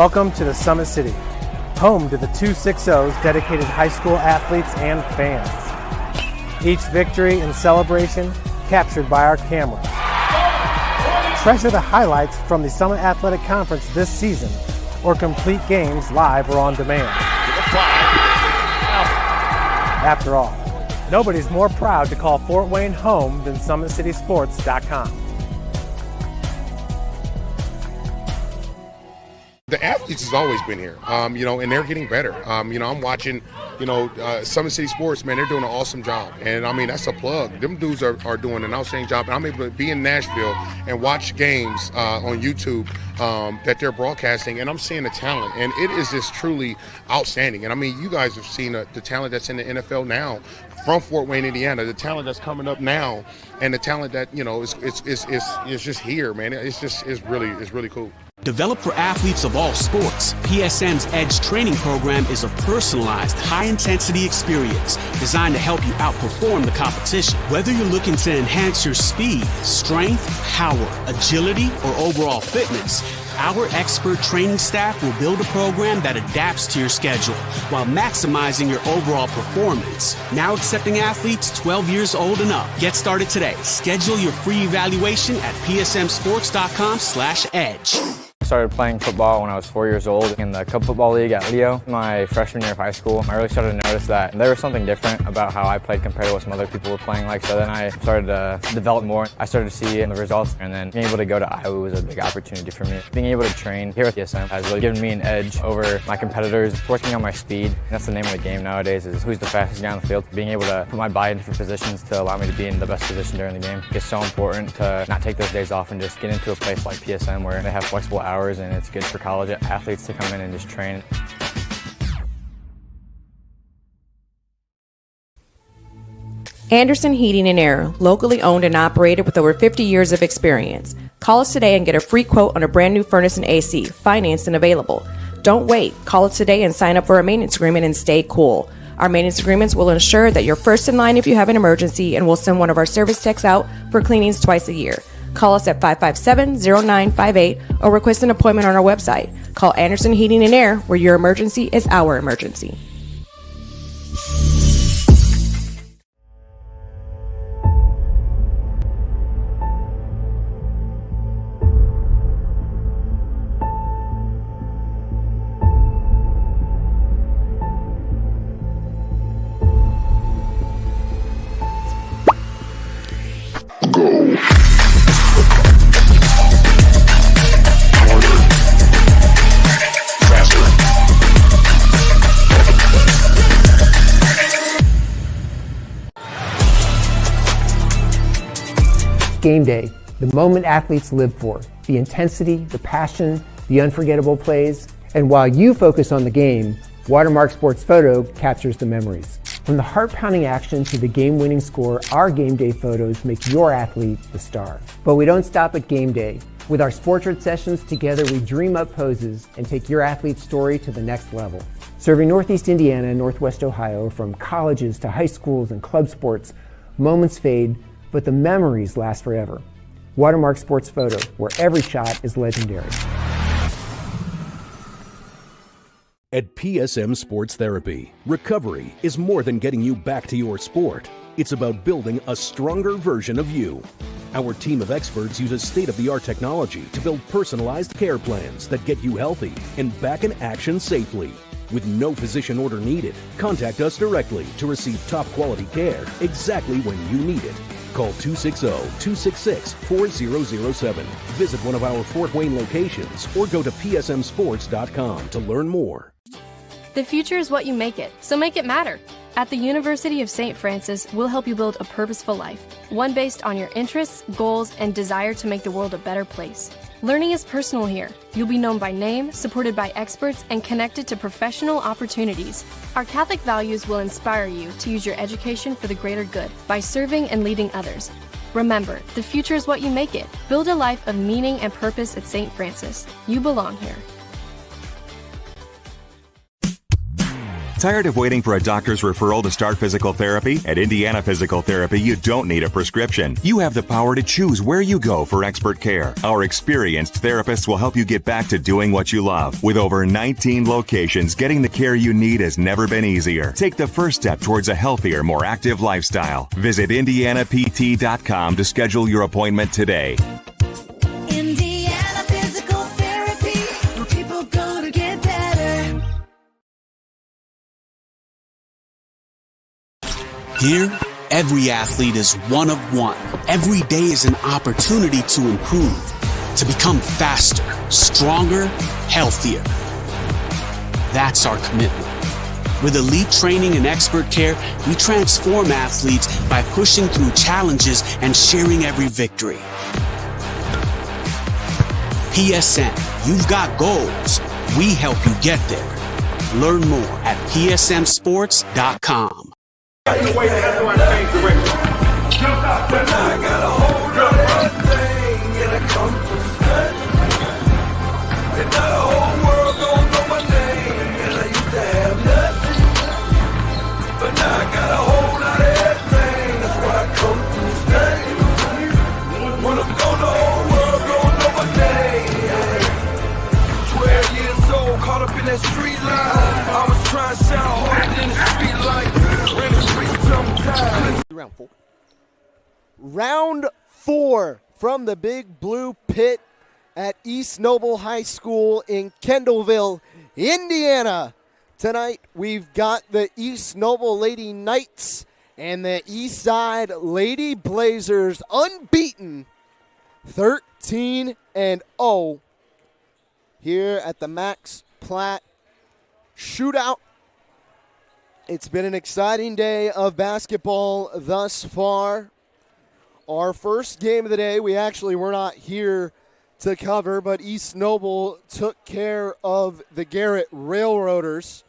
Welcome to the Summit City, home to the 260's dedicated high school athletes and fans. Each victory and celebration captured by our cameras. Treasure the highlights from the Summit Athletic Conference this season, or complete games live or on demand. After all, nobody's more proud to call Fort Wayne home than SummitCitySports.com. The athletes has always been here, and they're getting better. I'm watching, Summit City Sports, man, they're doing an awesome job. And, that's a plug. Them dudes are doing an outstanding job. And I'm able to be in Nashville and watch games on YouTube that they're broadcasting, and I'm seeing the talent. And it is just truly outstanding. And, you guys have seen the talent that's in the NFL now from Fort Wayne, Indiana, the talent that's coming up now, and the talent that, is just here, man. It's really cool. Developed for athletes of all sports, PSM's Edge training program is a personalized, high-intensity experience designed to help you outperform the competition. Whether you're looking to enhance your speed, strength, power, agility, or overall fitness, our expert training staff will build a program that adapts to your schedule while maximizing your overall performance. Now accepting athletes 12 years old and up. Get started today. Schedule your free evaluation at psmsports.com/edge. I started playing football when I was 4 years old in the Cub Football League at Leo. My freshman year of high school, I really started to notice that there was something different about how I played compared to what some other people were playing like. So then I started to develop more. I started to see the results, and then being able to go to Iowa was a big opportunity for me. Being able to train here at PSM has really given me an edge over my competitors. Working on my speed, that's the name of the game nowadays, is who's the fastest guy on the field. Being able to put my body in different positions to allow me to be in the best position during the game. It's so important to not take those days off and just get into a place like PSM where they have flexible hours, and it's good for college athletes to come in and just train. Anderson Heating and Air, locally owned and operated with over 50 years of experience. Call us today and get a free quote on a brand new furnace and AC, financed and available. Don't wait. Call us today and sign up for a maintenance agreement and stay cool. Our maintenance agreements will ensure that you're first in line if you have an emergency, and we'll send one of our service techs out for cleanings twice a year. Call us at 557-0958 or request an appointment on our website. Call Anderson Heating and Air, where your emergency is our emergency. Game day, the moment athletes live for, the intensity, the passion, the unforgettable plays. And while you focus on the game, Watermark Sports Photo captures the memories. From the heart-pounding action to the game-winning score, our game day photos make your athlete the star. But we don't stop at game day. With our Sportrait sessions, together we dream up poses and take your athlete's story to the next level. Serving Northeast Indiana and Northwest Ohio, from colleges to high schools and club sports, moments fade, but the memories last forever. Watermark Sports Photo, where every shot is legendary. At PSM Sports Therapy, recovery is more than getting you back to your sport. It's about building a stronger version of you. Our team of experts uses state-of-the-art technology to build personalized care plans that get you healthy and back in action safely. With no physician order needed, contact us directly to receive top-quality care exactly when you need it. Call 260-266-4007. Visit one of our Fort Wayne locations or go to psmsports.com to learn more. The future is what you make it, so make it matter. At the University of St. Francis, we'll help you build a purposeful life, one based on your interests, goals, and desire to make the world a better place. Learning is personal here. You'll be known by name, supported by experts, and connected to professional opportunities. Our Catholic values will inspire you to use your education for the greater good by serving and leading others. Remember, the future is what you make it. Build a life of meaning and purpose at St. Francis. You belong here. Tired of waiting for a doctor's referral to start physical therapy? At Indiana Physical Therapy, you don't need a prescription. You have the power to choose where you go for expert care. Our experienced therapists will help you get back to doing what you love. With over 19 locations, getting the care you need has never been easier. Take the first step towards a healthier, more active lifestyle. Visit IndianaPT.com to schedule your appointment today. Indiana Physical Therapy, where people go to get better. Here, every athlete is one of one. Every day is an opportunity to improve, to become faster, stronger, healthier. That's our commitment. With elite training and expert care, we transform athletes by pushing through challenges and sharing every victory. PSN, you've got goals. We help you get there. Learn more at psmsports.com. Round 4 from the Big Blue Pit at East Noble High School in Kendallville, Indiana. Tonight we've got the East Noble Lady Knights and the Eastside Lady Blazers unbeaten 13-0 here at the Max Platt Shoutout. It's been an exciting day of basketball thus far. Our first game of the day, we actually were not here to cover, but East Noble took care of the Garrett Railroaders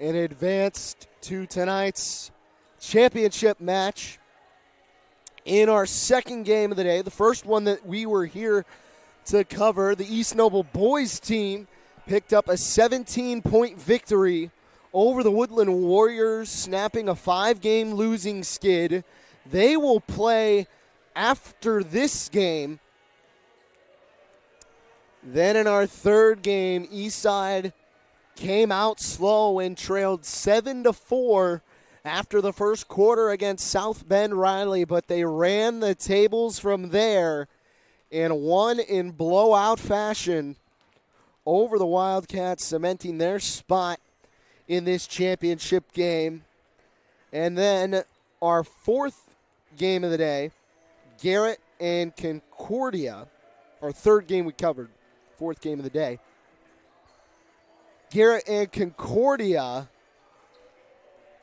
and advanced to tonight's championship match. In our second game of the day, the first one that we were here to cover, the East Noble boys team picked up a 17-point victory over the Woodland Warriors, snapping a 5-game losing skid. They will play after this game. Then in our third game, Eastside came out slow and trailed 7-4 after the first quarter against South Bend Riley, but they ran the tables from there and won in blowout fashion over the Wildcats, cementing their spot in this championship game. And then our fourth game of the day, Garrett and Concordia, our third game we covered, fourth game of the day. Garrett and Concordia,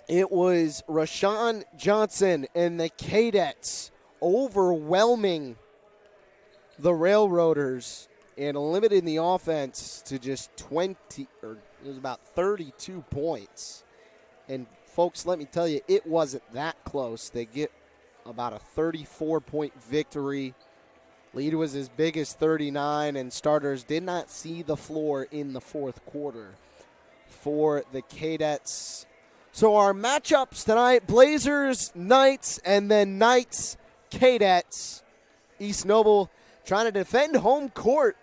it was Rashawn Johnson and the Cadets overwhelming the Railroaders and limiting the offense to just 20, or it was about 32 points. And folks, let me tell you, it wasn't that close. They get about a 34-point victory. Lead was as big as 39, and starters did not see the floor in the fourth quarter for the Cadets. So our matchups tonight, Blazers, Knights, and then Knights, Cadets. East Noble trying to defend home court,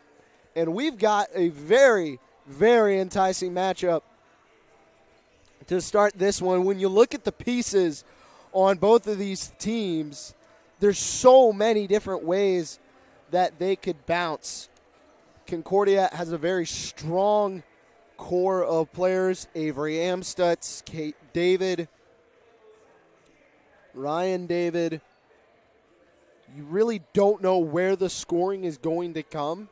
and we've got a very, very enticing matchup to start this one. When you look at the pieces on both of these teams, there's so many different ways that they could bounce. Concordia has a very strong core of players. Avery Amstutz, Kate David, Ryan David. You really don't know where the scoring is going to come,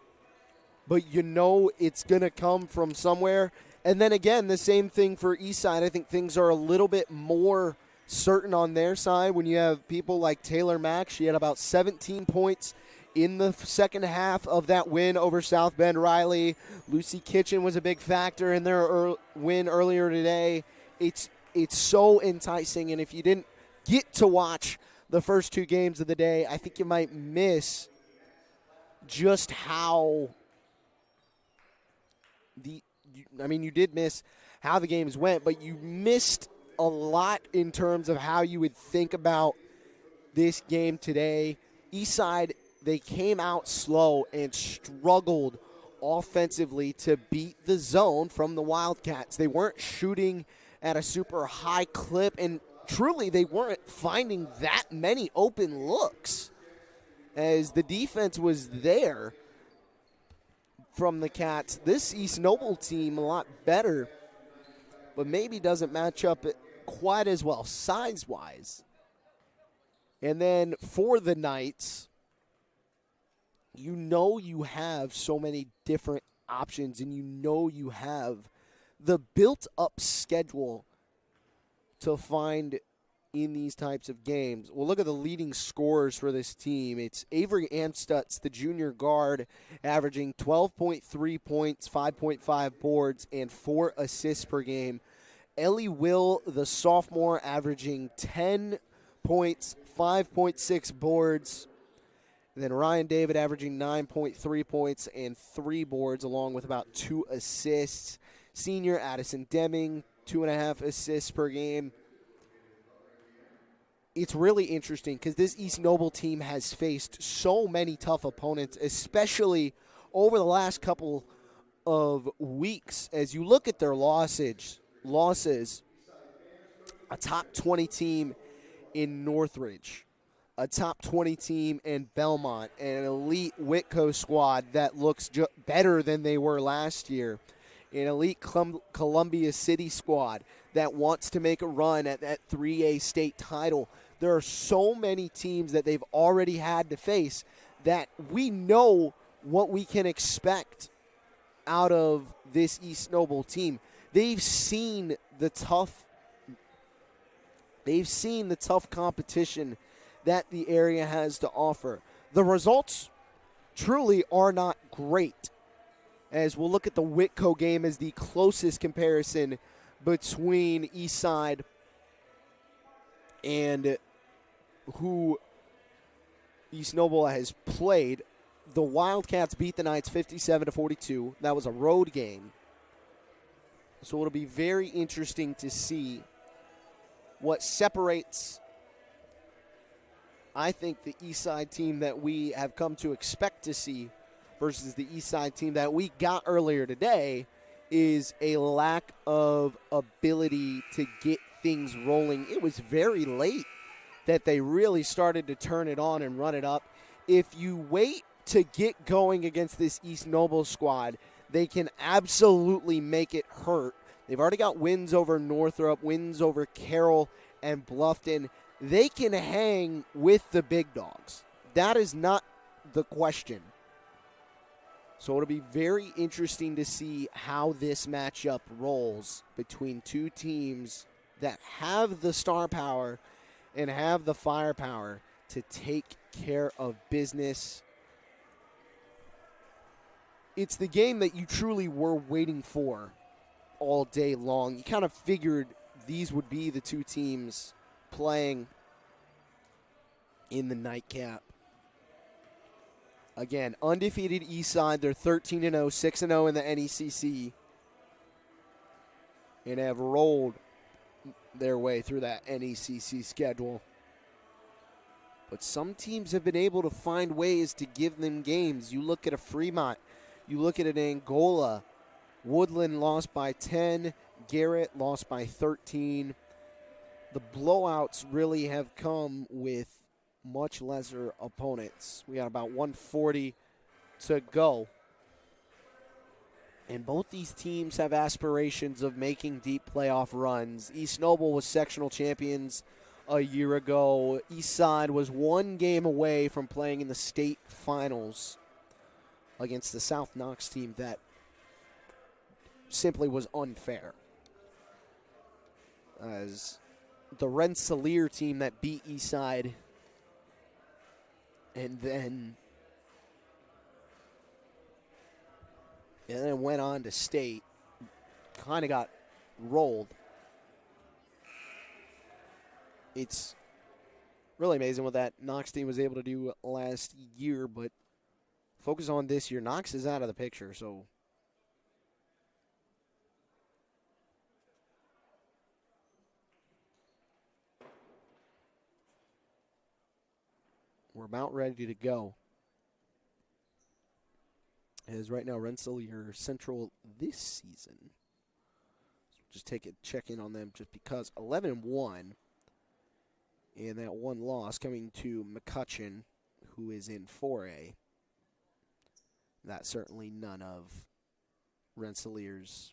but you know it's going to come from somewhere. And then again, the same thing for Eastside. I think things are a little bit more certain on their side when you have people like Taylor Mack. She had about 17 points in the second half of that win over South Bend Riley. Lucy Kitchen was a big factor in their win earlier today. It's so enticing, and if you didn't get to watch the first two games of the day, I think you might miss just how you did miss how the games went, but you missed a lot in terms of how you would think about this game today. Eastside, they came out slow and struggled offensively to beat the zone from the Wildcats. They weren't shooting at a super high clip, and truly they weren't finding that many open looks as the defense was there from the Cats. This East Noble team a lot better, but maybe doesn't match up quite as well size-wise. And then for the Knights, you know you have so many different options, and you know you have the built-up schedule to find in these types of games. Well, look at the leading scorers for this team. It's Avery Amstutz, the junior guard, averaging 12.3 points, 5.5 boards, and 4 assists per game. Ellie Will, the sophomore, averaging 10 points, 5.6 boards. And then Ryan David averaging 9.3 points and 3 boards, along with about 2 assists. Senior Addison Deming, 2.5 assists per game. It's really interesting because this East Noble team has faced so many tough opponents, especially over the last couple of weeks. As you look at their losses, a top 20 team in Northridge, a top 20 team in Belmont, and an elite Whitco squad that looks better than they were last year, an elite Columbia City squad that wants to make a run at that 3A state title. There are so many teams that they've already had to face that we know what we can expect out of this East Noble team. They've seen the tough competition that the area has to offer. The results truly are not great, as we'll look at the Whitco game as the closest comparison between Eastside and who East Noble has played. The Wildcats beat the Knights 57-42. That was a road game. So it'll be very interesting to see what separates, I think, the Eastside team that we have come to expect to see versus the Eastside team that we got earlier today is a lack of ability to get things rolling. It was very late that they really started to turn it on and run it up. If you wait to get going against this East Noble squad, they can absolutely make it hurt. They've already got wins over Northrop, wins over Carroll and Bluffton. They can hang with the big dogs. That is not the question. So it'll be very interesting to see how this matchup rolls between two teams that have the star power and have the firepower to take care of business. It's the game that you truly were waiting for all day long. You kind of figured these would be the two teams playing in the nightcap. Again, undefeated Eastside. They're 13-0, 6-0 in the NECC, and have rolled their way through that NECC schedule. But some teams have been able to find ways to give them games. You look at a Fremont, you look at an Angola. Woodland lost by 10, Garrett lost by 13. The blowouts really have come with much lesser opponents. We got about 140 to go. And both these teams have aspirations of making deep playoff runs. East Noble was sectional champions a year ago. Eastside was one game away from playing in the state finals against the South Knox team that simply was unfair, as the Rensselaer team that beat Eastside and then went on to state kind of got rolled. It's really amazing what that Knox team was able to do last year, but focus on this year. Knox is out of the picture, so We're about ready to go. As right now, Rensselaer Central this season. Just take a check in on them just because 11-1. And that one loss coming to McCutcheon, who is in 4A. That's certainly none of Rensselaer's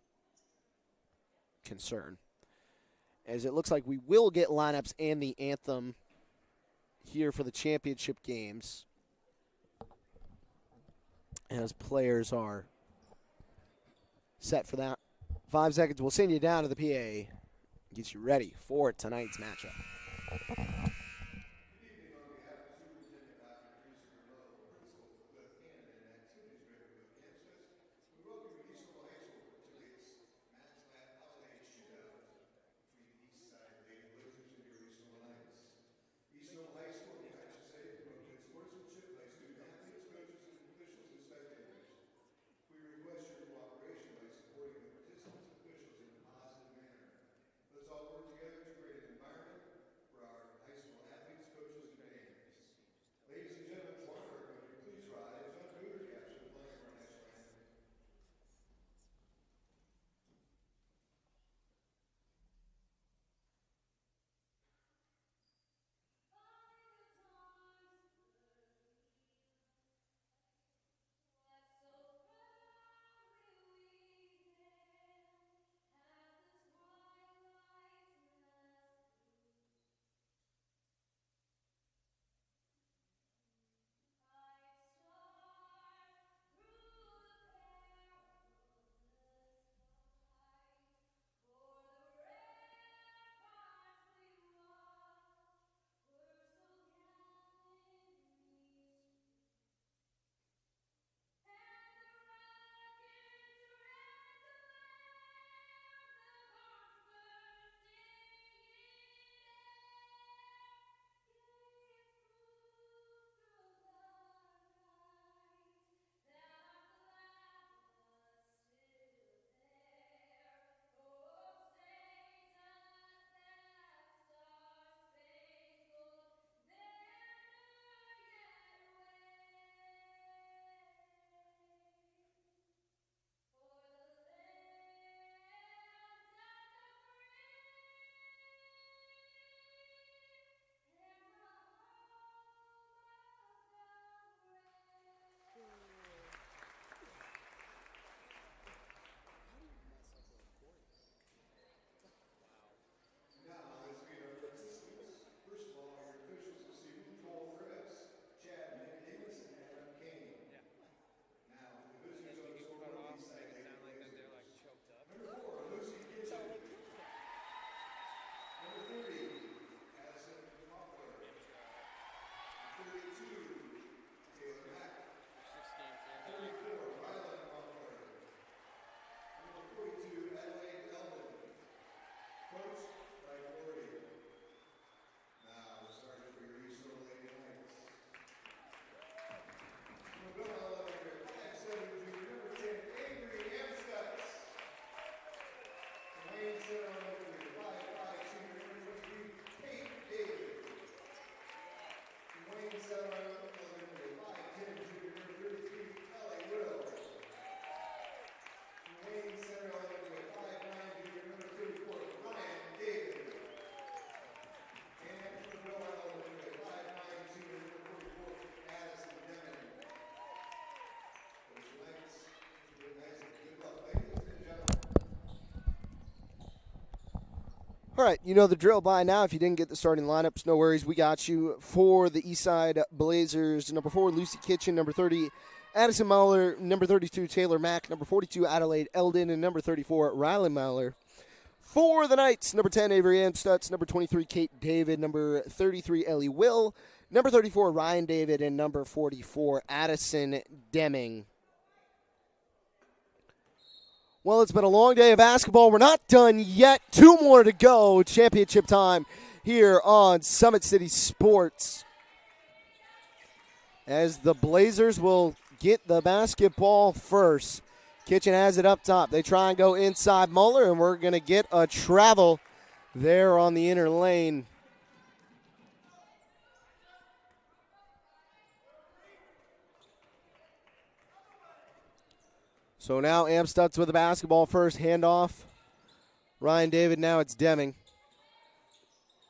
concern. As it looks like we will get lineups and the anthem here for the championship games, as players are set for that. 5 seconds will send you down to the PA, get you ready for tonight's matchup. All right, you know the drill by now. If you didn't get the starting lineups, no worries. We got you. For the Eastside Blazers, number 4, Lucy Kitchen. Number 30, Addison Mahler. Number 32, Taylor Mack. Number 42, Adelaide Eldon. And number 34, Riley Mahler. For the Knights, number 10, Avery Amstutz. Number 23, Kate David. Number 33, Ellie Will. Number 34, Ryan David. And number 44, Addison Deming. Well, it's been a long day of basketball. We're not done yet. 2 more to go. Championship time here on Summit City Sports. As the Blazers will get the basketball first. Kitchen has it up top. They try and go inside Muller, and we're going to get a travel there on the inner lane. So now Amstutz with the basketball first, handoff. Ryan David, now it's Deming.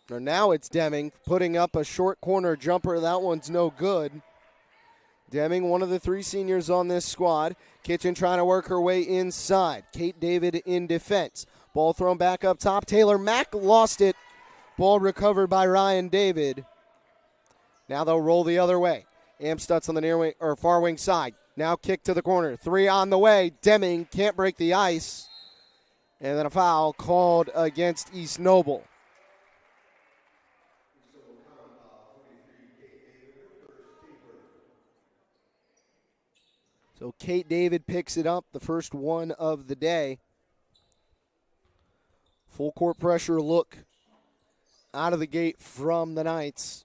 Or now it's Deming putting up a short corner jumper. That one's no good. Deming, one of the 3 seniors on this squad. Kitchen trying to work her way inside. Kate David in defense. Ball thrown back up top. Taylor Mack lost it. Ball recovered by Ryan David. Now they'll roll the other way. Amstutz on the near wing or far wing side. Now kick to the corner. 3 on the way. Deming can't break the ice. And then a foul called against East Noble. So Kate David picks it up, the first one of the day. Full court pressure look out of the gate from the Knights.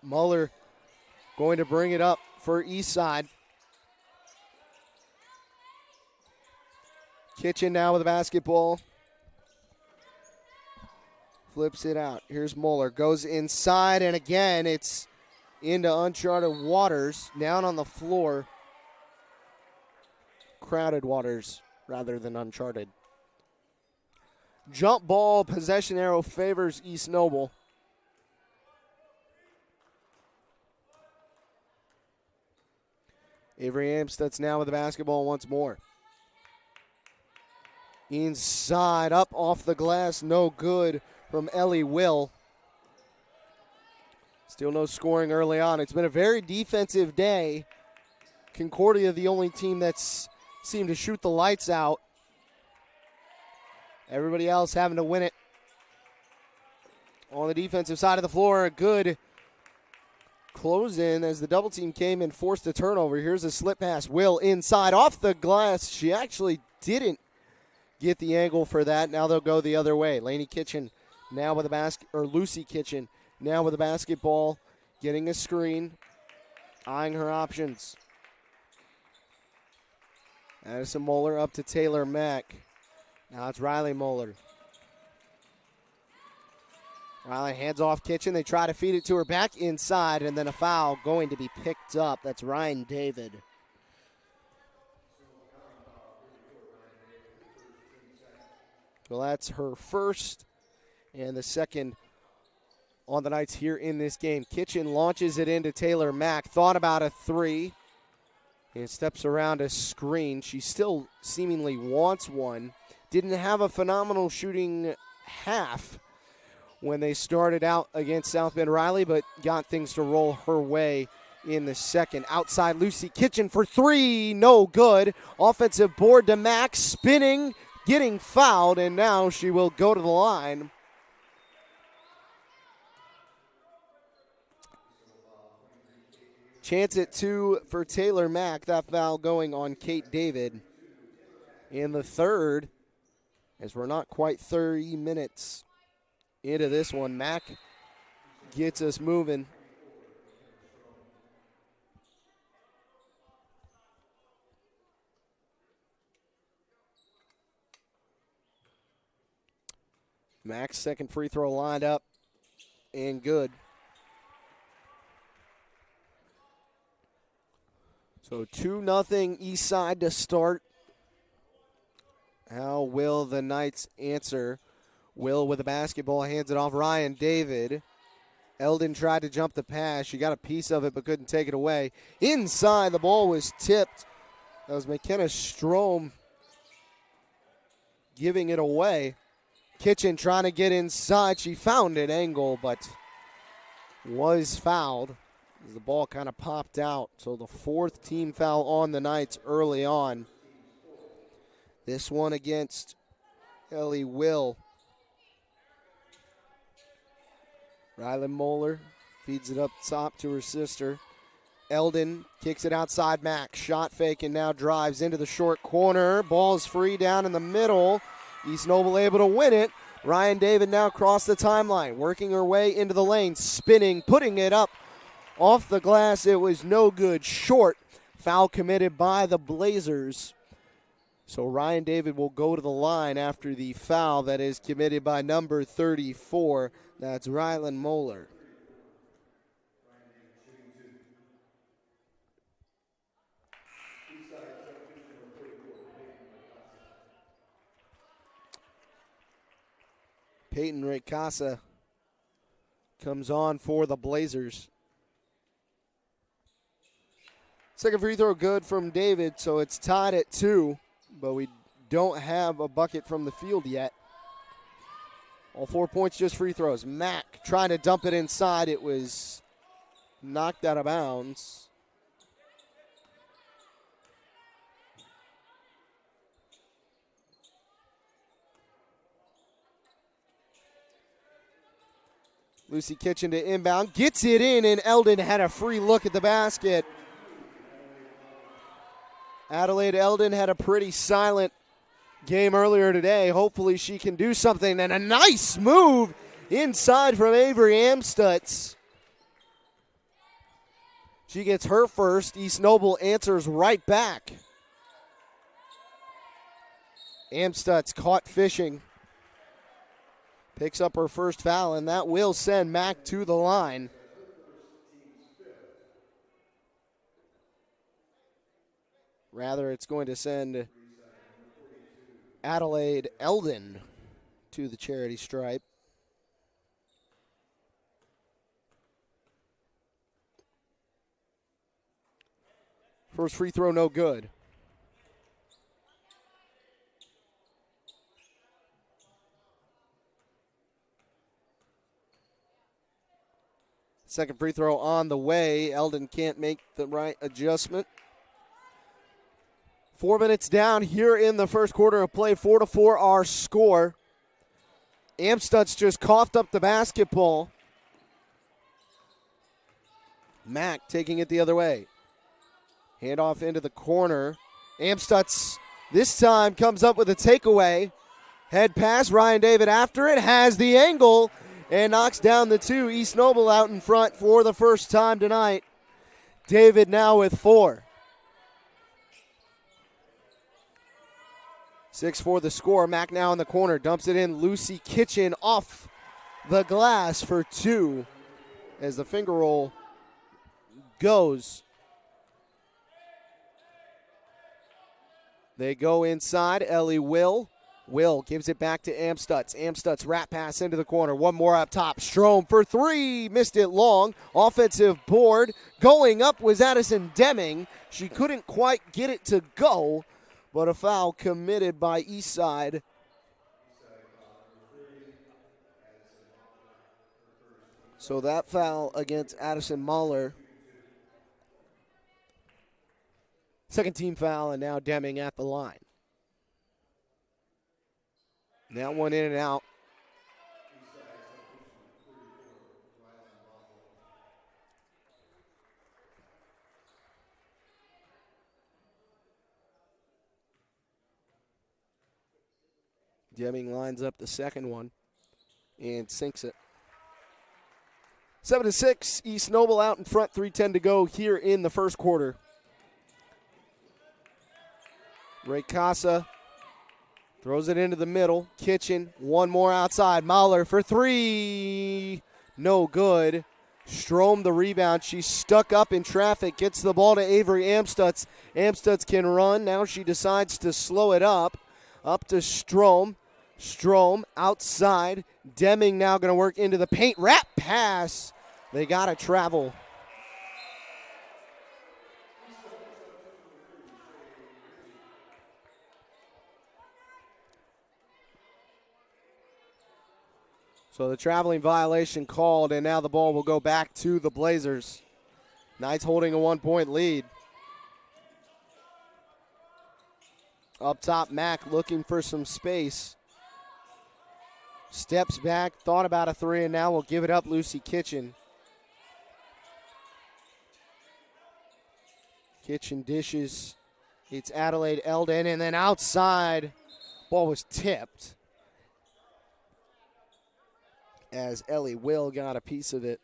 Muller going to bring it up for Eastside. Kitchen now with the basketball. Flips it out. Here's Muller. Goes inside, and again, it's into uncharted waters, down on the floor. Crowded waters rather than uncharted. Jump ball, possession arrow favors East Noble. Avery Amstutz now with the basketball once more. Inside, up off the glass, no good from Ellie Will. Still no scoring early on. It's been a very defensive day. Concordia, the only team that's seemed to shoot the lights out. Everybody else having to win it. On the defensive side of the floor, a good close in as the double team came and forced a turnover. Here's a slip pass. Will inside off the glass. She actually didn't get the angle for that. Now they'll go the other way. Laney Kitchen now with the Lucy Kitchen now with the basketball, getting a screen, eyeing her options. Addison Moeller up to Taylor Mack. Now it's Riley Moeller. Riley hands off Kitchen. They try to feed it to her back inside, and then a foul going to be picked up. That's Ryan David. Well, that's her first and the second on the Knights here in this game. Kitchen launches it into Taylor Mack. Thought about a 3. And steps around a screen. She still seemingly wants one. Didn't have a phenomenal shooting half when they started out against South Bend Riley, but got things to roll her way in the second. Outside Lucy Kitchen for 3. No good. Offensive board to Mack. Spinning. Getting fouled. And now she will go to the line. Chance at 2 for Taylor Mack. That foul going on Kate David in the third, as we're not quite 30 minutes into this one. Mack gets us moving. Mack's second free throw lined up and good. So 2-0 East Side to start. How will the Knights answer? Will with the basketball, hands it off. Ryan David. Eldon tried to jump the pass. She got a piece of it but couldn't take it away. Inside, the ball was tipped. That was McKenna Strom giving it away. Kitchen trying to get inside. She found an angle but was fouled as the ball kind of popped out. So the 4th team foul on the Knights early on. This one against Ellie Will. Riley Moeller feeds it up top to her sister. Eldon kicks it outside Mack. Shot fake and now drives into the short corner. Ball's free down in the middle. East Noble able to win it. Ryan David now across the timeline, working her way into the lane, spinning, putting it up off the glass. It was no good. Short. Foul committed by the Blazers. So Ryan David will go to the line after the foul that is committed by number 34. That's Rylan Moeller. Peyton Raycasa comes on for the Blazers. Second free throw good from David, so it's tied at 2, but we don't have a bucket from the field yet. All 4 points, just free throws. Mack trying to dump it inside. It was knocked out of bounds. Lucy Kitchen to inbound. Gets it in, and Eldon had a free look at the basket. Adelaide Eldon had a pretty silent game earlier today. Hopefully she can do something. And a nice move inside from Avery Amstutz. She gets her first. East Noble answers right back. Amstutz caught fishing. Picks up her first foul, and that will send Mack to the line. Rather, it's going to send Adelaide Eldon to the charity stripe. First free throw, no good. Second free throw on the way. Eldon can't make the right adjustment. 4 minutes down here in the first quarter of play. 4-4 our score. Amstutz just coughed up the basketball. Mack taking it the other way. Handoff into the corner. Amstutz this time comes up with a takeaway. Head pass. Ryan David after it. Has the angle and knocks down the 2. East Noble out in front for the first time tonight. David now with 4. 6-4 the score. Mack now in the corner. Dumps it in. Lucy Kitchen off the glass for 2 as the finger roll goes. They go inside. Ellie Will gives it back to Amstutz. Amstutz wrap pass into the corner. One more up top. Strom for 3. Missed it long. Offensive board. Going up was Addison Deming. She couldn't quite get it to go, but a foul committed by Eastside. So that foul against Addison Mahler. Second team foul, and now Deming at the line. That one in and out. Deming lines up the second one and sinks it. 7-6, East Noble out in front, 3:10 to go here in the first quarter. Raycasa throws it into the middle. Kitchen, one more outside. Mahler for 3. No good. Strom the rebound. She's stuck up in traffic. Gets the ball to Avery Amstutz. Amstutz can run. Now she decides to slow it up. Up to Strom. Strom outside. Deming now going to work into the paint. Wrap pass. They got to travel. So the traveling violation called, and now the ball will go back to the Blazers. Knights holding a 1-point lead. Up top, Mack looking for some space. Steps back, thought about a 3, and now will give it up. Lucy Kitchen. Kitchen dishes. It's Adelaide Eldon, and then outside. Ball was tipped, as Ellie Will got a piece of it.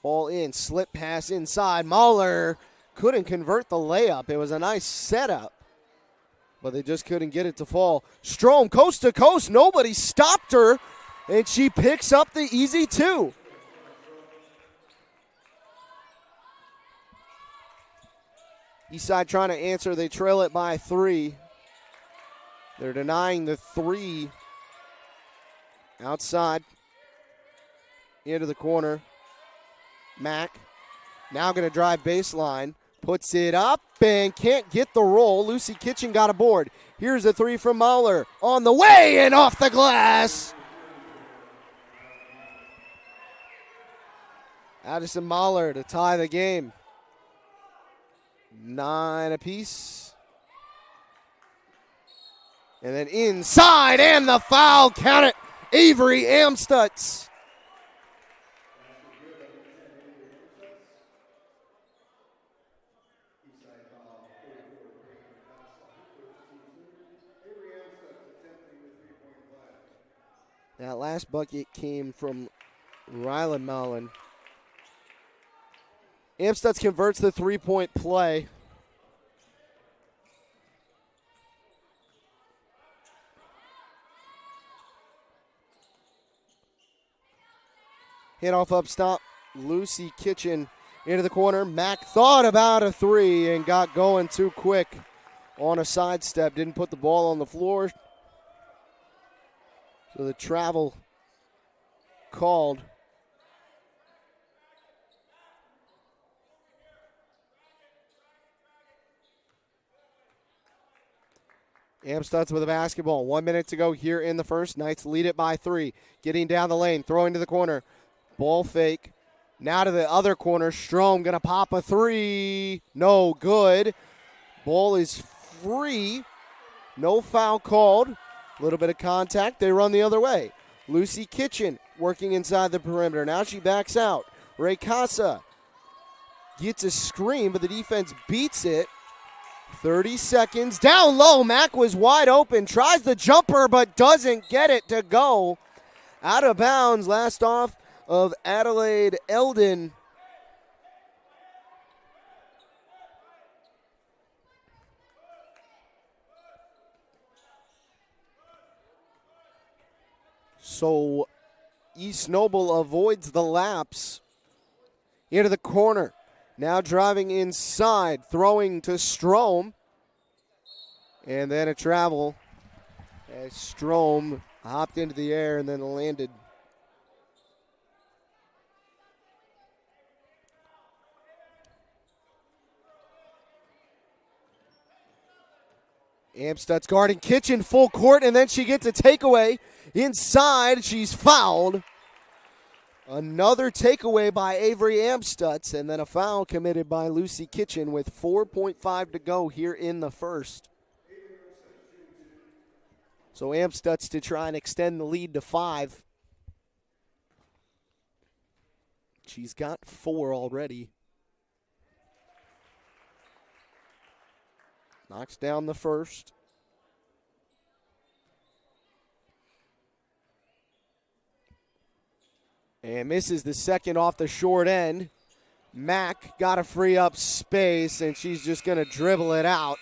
Ball in, slip pass inside. Mahler couldn't convert the layup. It was a nice setup, but they just couldn't get it to fall. Strom, coast to coast. Nobody stopped her, and she picks up the easy 2. Eastside trying to answer. They trail it by 3. They're denying the 3. Outside. Into the corner. Mack now going to drive baseline. Puts it up and can't get the roll. Lucy Kitchen got a board. Here's a 3 from Mahler. On the way and off the glass. Addison Mahler to tie the game. 9 apiece. And then inside and the foul. Count it. Avery Amstutz. That last bucket came from Rylan Mullen. Amstutz converts the 3-point play. Hit off up stop. Lucy Kitchen into the corner. Mack thought about a 3 and got going too quick on a sidestep. Didn't put the ball on the floor. So the travel called. Amstutz with a basketball. 1 minute to go here in the first. Knights lead it by 3. Getting down the lane, throwing to the corner. Ball fake. Now to the other corner. Strom going to pop a 3. No good. Ball is free. No foul called. A little bit of contact. They run the other way. Lucy Kitchen working inside the perimeter. Now she backs out. Ray Casa gets a screen, but the defense beats it. 30 seconds. Down low. Mack was wide open. Tries the jumper, but doesn't get it to go. Out of bounds. Last off of Adelaide Eldon. So East Noble avoids the lapse. Into the corner. Now driving inside. Throwing to Strom. And then a travel as Strom hopped into the air and then landed. Amstutz guarding Kitchen full court, and then she gets a takeaway. Inside, she's fouled. Another takeaway by Avery Amstutz, and then a foul committed by Lucy Kitchen with 4.5 to go here in the first. So Amstutz to try and extend the lead to 5. She's got 4 already. Knocks down the first. And misses the second off the short end. Mack got to free up space, and she's just going to dribble it out.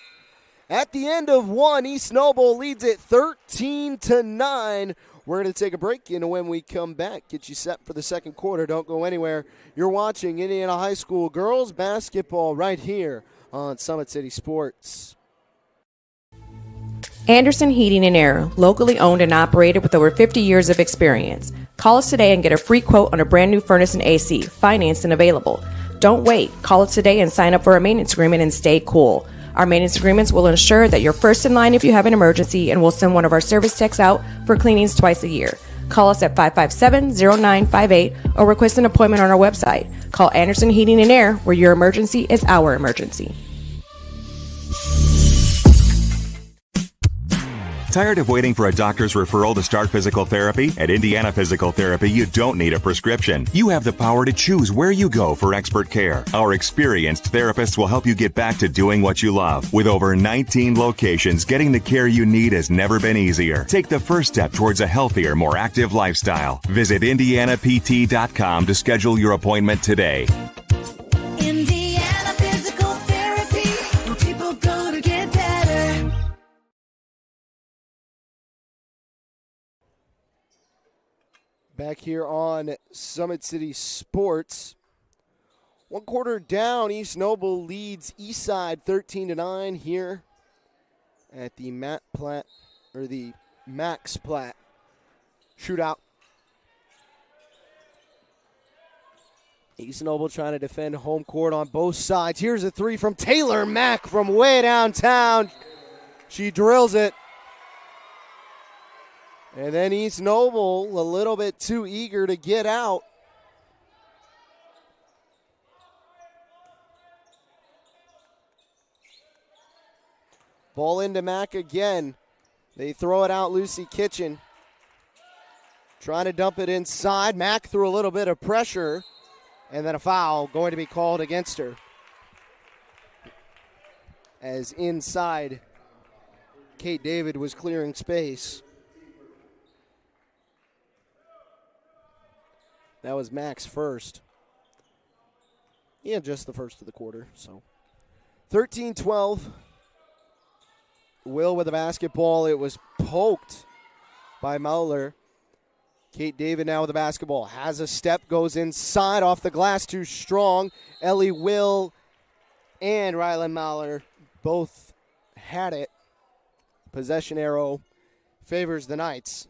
At the end of 1, East Noble leads it 13-9. We're going to take a break, and when we come back, get you set for the second quarter. Don't go anywhere. You're watching Indiana High School girls basketball right here on Summit City Sports. Anderson Heating and Air, locally owned and operated with over 50 years of experience. Call us today and get a free quote on a brand new furnace and AC, financed and available. Don't wait. Call us today and sign up for a maintenance agreement and stay cool. Our maintenance agreements will ensure that you're first in line if you have an emergency, and we'll send one of our service techs out for cleanings twice a year. Call us at 557-0958 or request an appointment on our website. Call Anderson Heating and Air, where your emergency is our emergency. Tired of waiting for a doctor's referral to start physical therapy? At Indiana Physical Therapy, you don't need a prescription. You have the power to choose where you go for expert care. Our experienced therapists will help you get back to doing what you love. With over 19 locations, getting the care you need has never been easier. Take the first step towards a healthier, more active lifestyle. Visit IndianaPT.com to schedule your appointment today. Indiana Physical Therapy, where people go to get better. Back here on Summit City Sports. 1 quarter down, East Noble leads Eastside 13-9 here at the Max Platt Shootout. East Noble trying to defend home court on both sides. Here's a three from Taylor Mack from way downtown. She drills it. And then East Noble a little bit too eager to get out. Ball into Mack again. They throw it out, Lucy Kitchen. Trying to dump it inside. Mack threw a little bit of pressure. And then a foul going to be called against her. As inside, Kate David was clearing space. That was Mack's first. Yeah, just the first of the quarter. So 13-12. Will with the basketball. It was poked by Mauler. Kate David now with the basketball. Has a step, goes inside off the glass, too strong. Ellie Will and Rylan Mauler both had it. Possession arrow favors the Knights.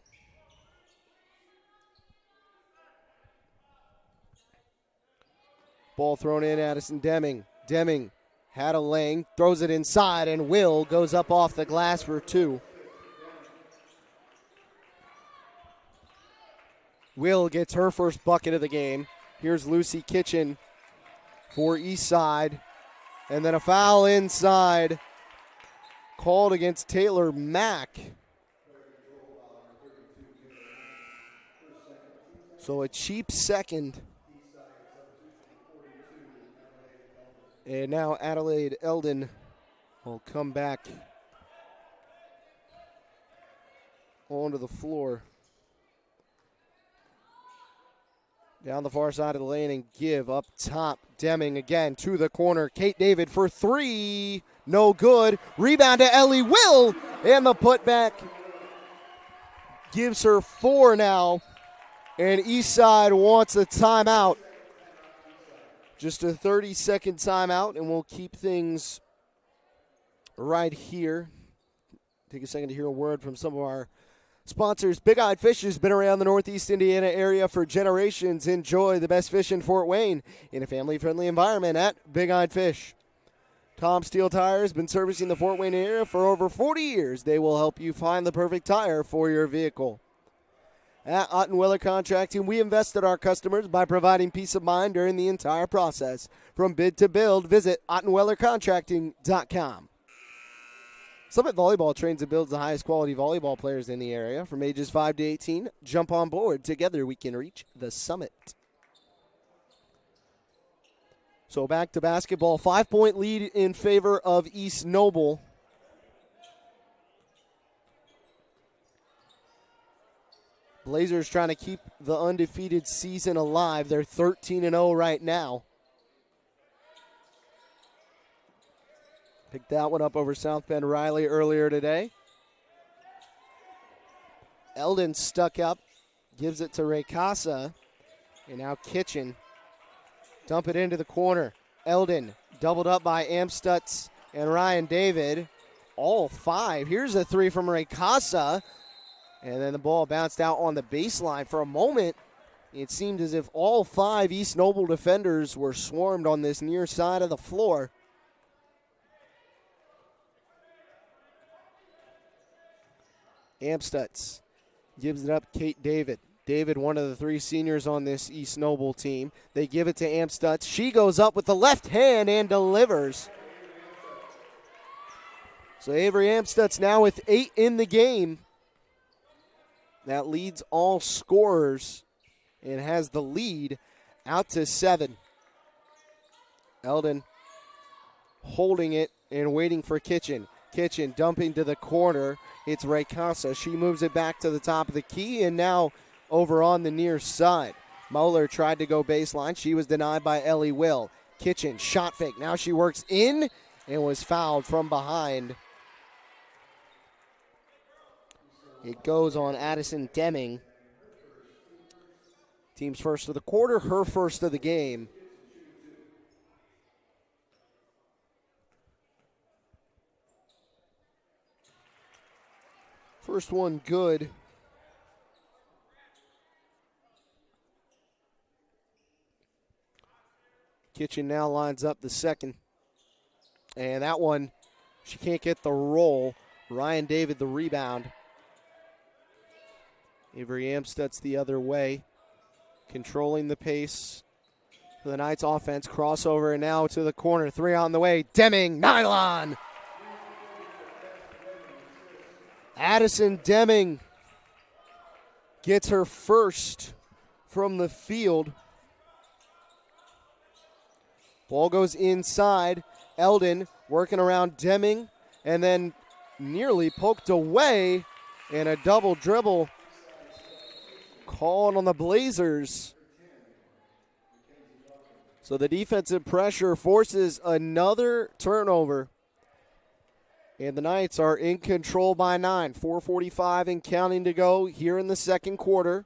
Ball thrown in, Addison Deming. Deming had a lane, throws it inside, and Will goes up off the glass for two. Will gets her first bucket of the game. Here's Lucy Kitchen for Eastside. And then a foul inside called against Taylor Mack. So a cheap second. And now Adelaide Eldon will come back onto the floor. Down the far side of the lane and give up top. Deming again to the corner. Kate David for three. No good. Rebound to Ellie Will. And the putback gives her four now. And Eastside wants a timeout. Just a 30-second timeout, and we'll keep things right here. Take a second to hear a word from some of our sponsors. Big Eyed Fish has been around the Northeast Indiana area for generations. Enjoy the best fish in Fort Wayne in a family-friendly environment at Big Eyed Fish. Tom Steel Tire has been servicing the Fort Wayne area for over 40 years. They will help you find the perfect tire for your vehicle. At Ottenweller Contracting, we invest in our customers by providing peace of mind during the entire process. From bid to build, visit OttenwellerContracting.com. Summit Volleyball trains and builds the highest quality volleyball players in the area. From ages 5 to 18, jump on board. Together we can reach the summit. So back to basketball. 5-point lead in favor of East Noble. Blazers trying to keep the undefeated season alive. They're 13-0 right now. Picked that one up over South Bend Riley earlier today. Eldon stuck up, gives it to Ray Casa. And now Kitchen. Dump it into the corner. Eldon doubled up by Amstutz and Ryan David. All five. Here's a three from Ray Casa. And then the ball bounced out on the baseline. For a moment, it seemed as if all five East Noble defenders were swarmed on this near side of the floor. Amstutz gives it up, Kate David. David, one of the three seniors on this East Noble team. They give it to Amstutz. She goes up with the left hand and delivers. So Avery Amstutz now with 8 in the game. That leads all scorers and has the lead out to 7. Eldon holding it and waiting for Kitchen. Kitchen dumping to the corner. It's Ray Casa. She moves it back to the top of the key and now over on the near side. Moeller tried to go baseline. She was denied by Ellie Will. Kitchen shot fake. Now she works in and was fouled from behind. It goes on Addison Deming. Team's first of the quarter, her first of the game. First one good. Kitchen now lines up the second. And that one, she can't get the roll. Ryan David the rebound. Avery Amstutz the other way. Controlling the pace for the Knights offense. Crossover and now to the corner. Three on the way. Deming, nylon. Addison Deming gets her first from the field. Ball goes inside. Eldon working around Deming and then nearly poked away, and a double dribble called on the Blazers. So the defensive pressure forces another turnover. And the Knights are in control by 9. 4:45 and counting to go here in the second quarter.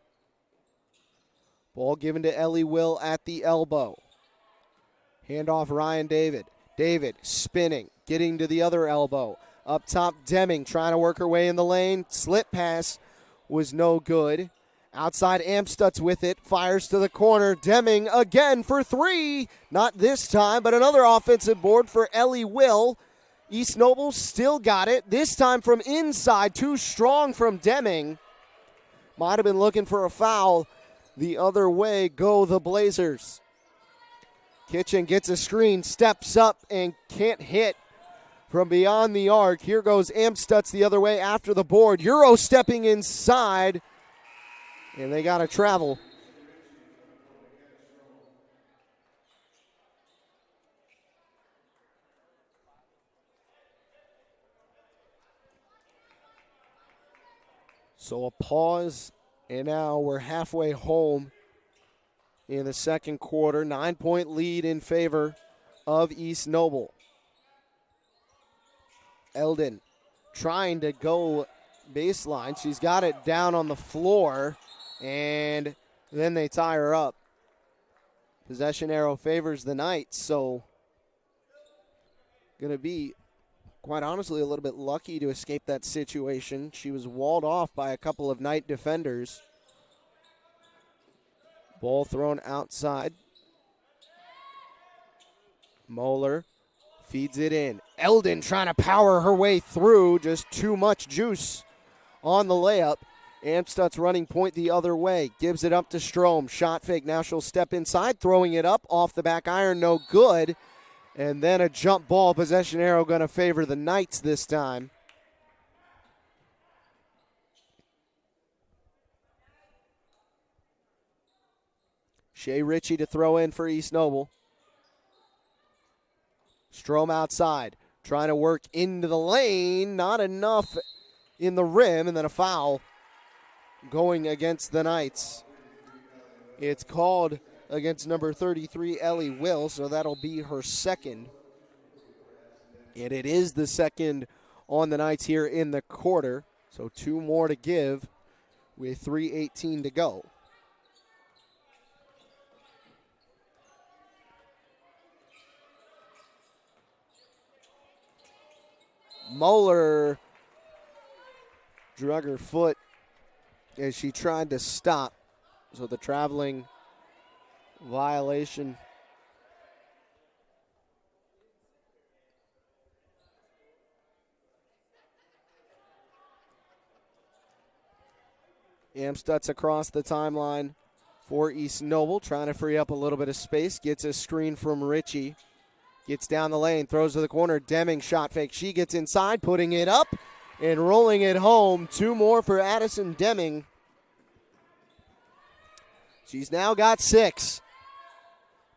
Ball given to Ellie Will at the elbow. Handoff Ryan David. David spinning, getting to the other elbow. Up top, Deming trying to work her way in the lane. Slip pass was no good. Outside, Amstutz with it. Fires to the corner. Deming again for three. Not this time, but another offensive board for Ellie Will. East Noble still got it. This time from inside. Too strong from Deming. Might have been looking for a foul. The other way go the Blazers. Kitchen gets a screen, steps up, and can't hit from beyond the arc. Here goes Amstutz the other way after the board. Euro stepping inside, and they got to travel. So a pause, and now we're halfway home in the second quarter. 9-point lead in favor of East Noble. Eldon trying to go baseline. She's got it down on the floor, and then they tie her up. Possession arrow favors the Knights, so going to be, quite honestly, a little bit lucky to escape that situation. She was walled off by a couple of Knight defenders. Ball thrown outside. Moeller feeds it in. Eldon trying to power her way through. Just too much juice on the layup. Amstutz running point the other way. Gives it up to Strom. Shot fake. Now she'll step inside. Throwing it up. Off the back iron. No good. And then a jump ball. Possession arrow going to favor the Knights this time. Shea Ritchie to throw in for East Noble. Strom outside, trying to work into the lane. Not enough in the rim, and then a foul going against the Knights. It's called against number 33, Ellie Will, so that'll be her second. And it is the second on the Knights here in the quarter. So two more to give with 3:18 to go. Moeller drug her foot as she tried to stop. So the traveling violation. Amstutz across the timeline for East Noble, trying to free up a little bit of space. Gets a screen from Ritchie. Gets down the lane, throws to the corner. Deming shot fake. She gets inside, putting it up and rolling it home. Two more for Addison Deming. She's now got 6.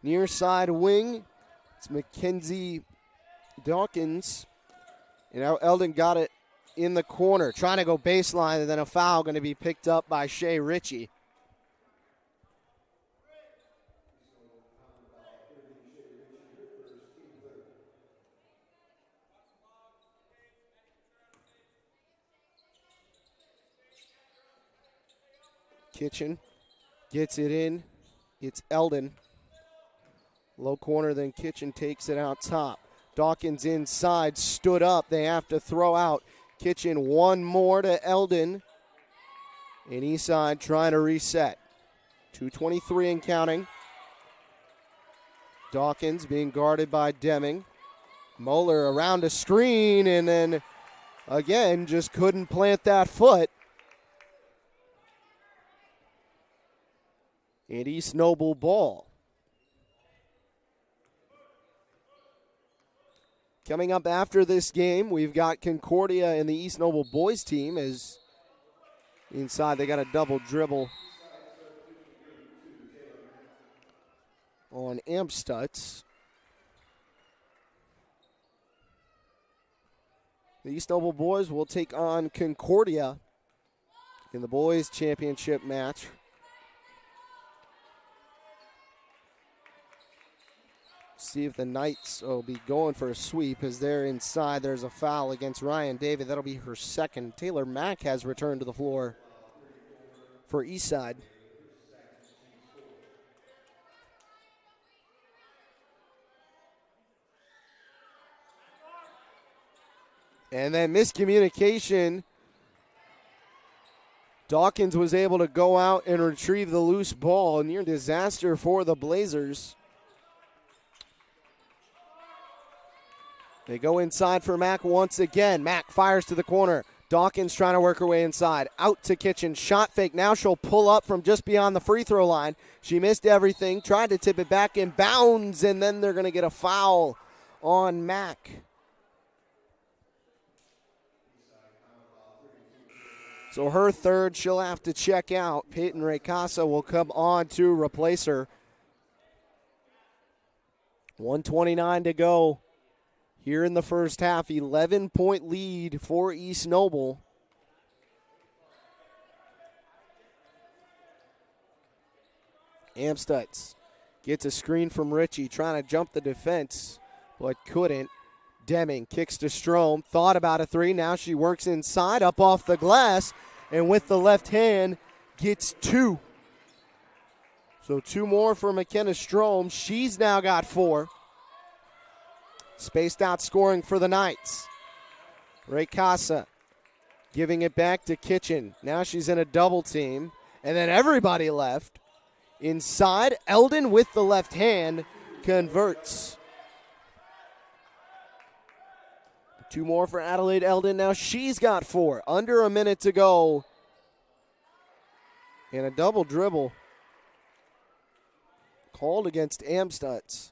Near side wing, it's Mackenzie Dawkins. And now Eldon got it in the corner, trying to go baseline, and then a foul going to be picked up by Shea Ritchie. Kitchen gets it in. It's Eldon. Low corner, then Kitchen takes it out top. Dawkins inside, stood up. They have to throw out. Kitchen one more to Eldon. And Eastside trying to reset. 2:23 and counting. Dawkins being guarded by Deming. Moeller around a screen and then again just couldn't plant that foot. And East Noble ball. Coming up after this game, we've got Concordia and the East Noble boys team as inside they got a double dribble on Amstutz. The East Noble boys will take on Concordia in the boys championship match. See if the Knights will be going for a sweep as they're inside. There's a foul against Ryan David. That'll be her second. Taylor Mack has returned to the floor for Eastside. And then miscommunication. Dawkins was able to go out and retrieve the loose ball. Near disaster for the Blazers. They go inside for Mack once again. Mack fires to the corner. Dawkins trying to work her way inside. Out to Kitchen. Shot fake. Now she'll pull up from just beyond the free throw line. She missed everything. Tried to tip it back in bounds, and then they're going to get a foul on Mack. So her third, she'll have to check out. Peyton Raycasa will come on to replace her. 1:29 to go. Here in the first half, 11-point lead for East Noble. Amstutz gets a screen from Ritchie, trying to jump the defense, but couldn't. Deming kicks to Strom, thought about a three. Now she works inside, up off the glass, and with the left hand, gets two. So two more for McKenna Strom. She's now got four. Spaced out scoring for the Knights. Raycasa giving it back to Kitchen. Now she's in a double team. And then everybody left. Inside, Eldon with the left hand converts. Two more for Adelaide Eldon. Now she's got four. Under a minute to go. And a double dribble called against Amstutz.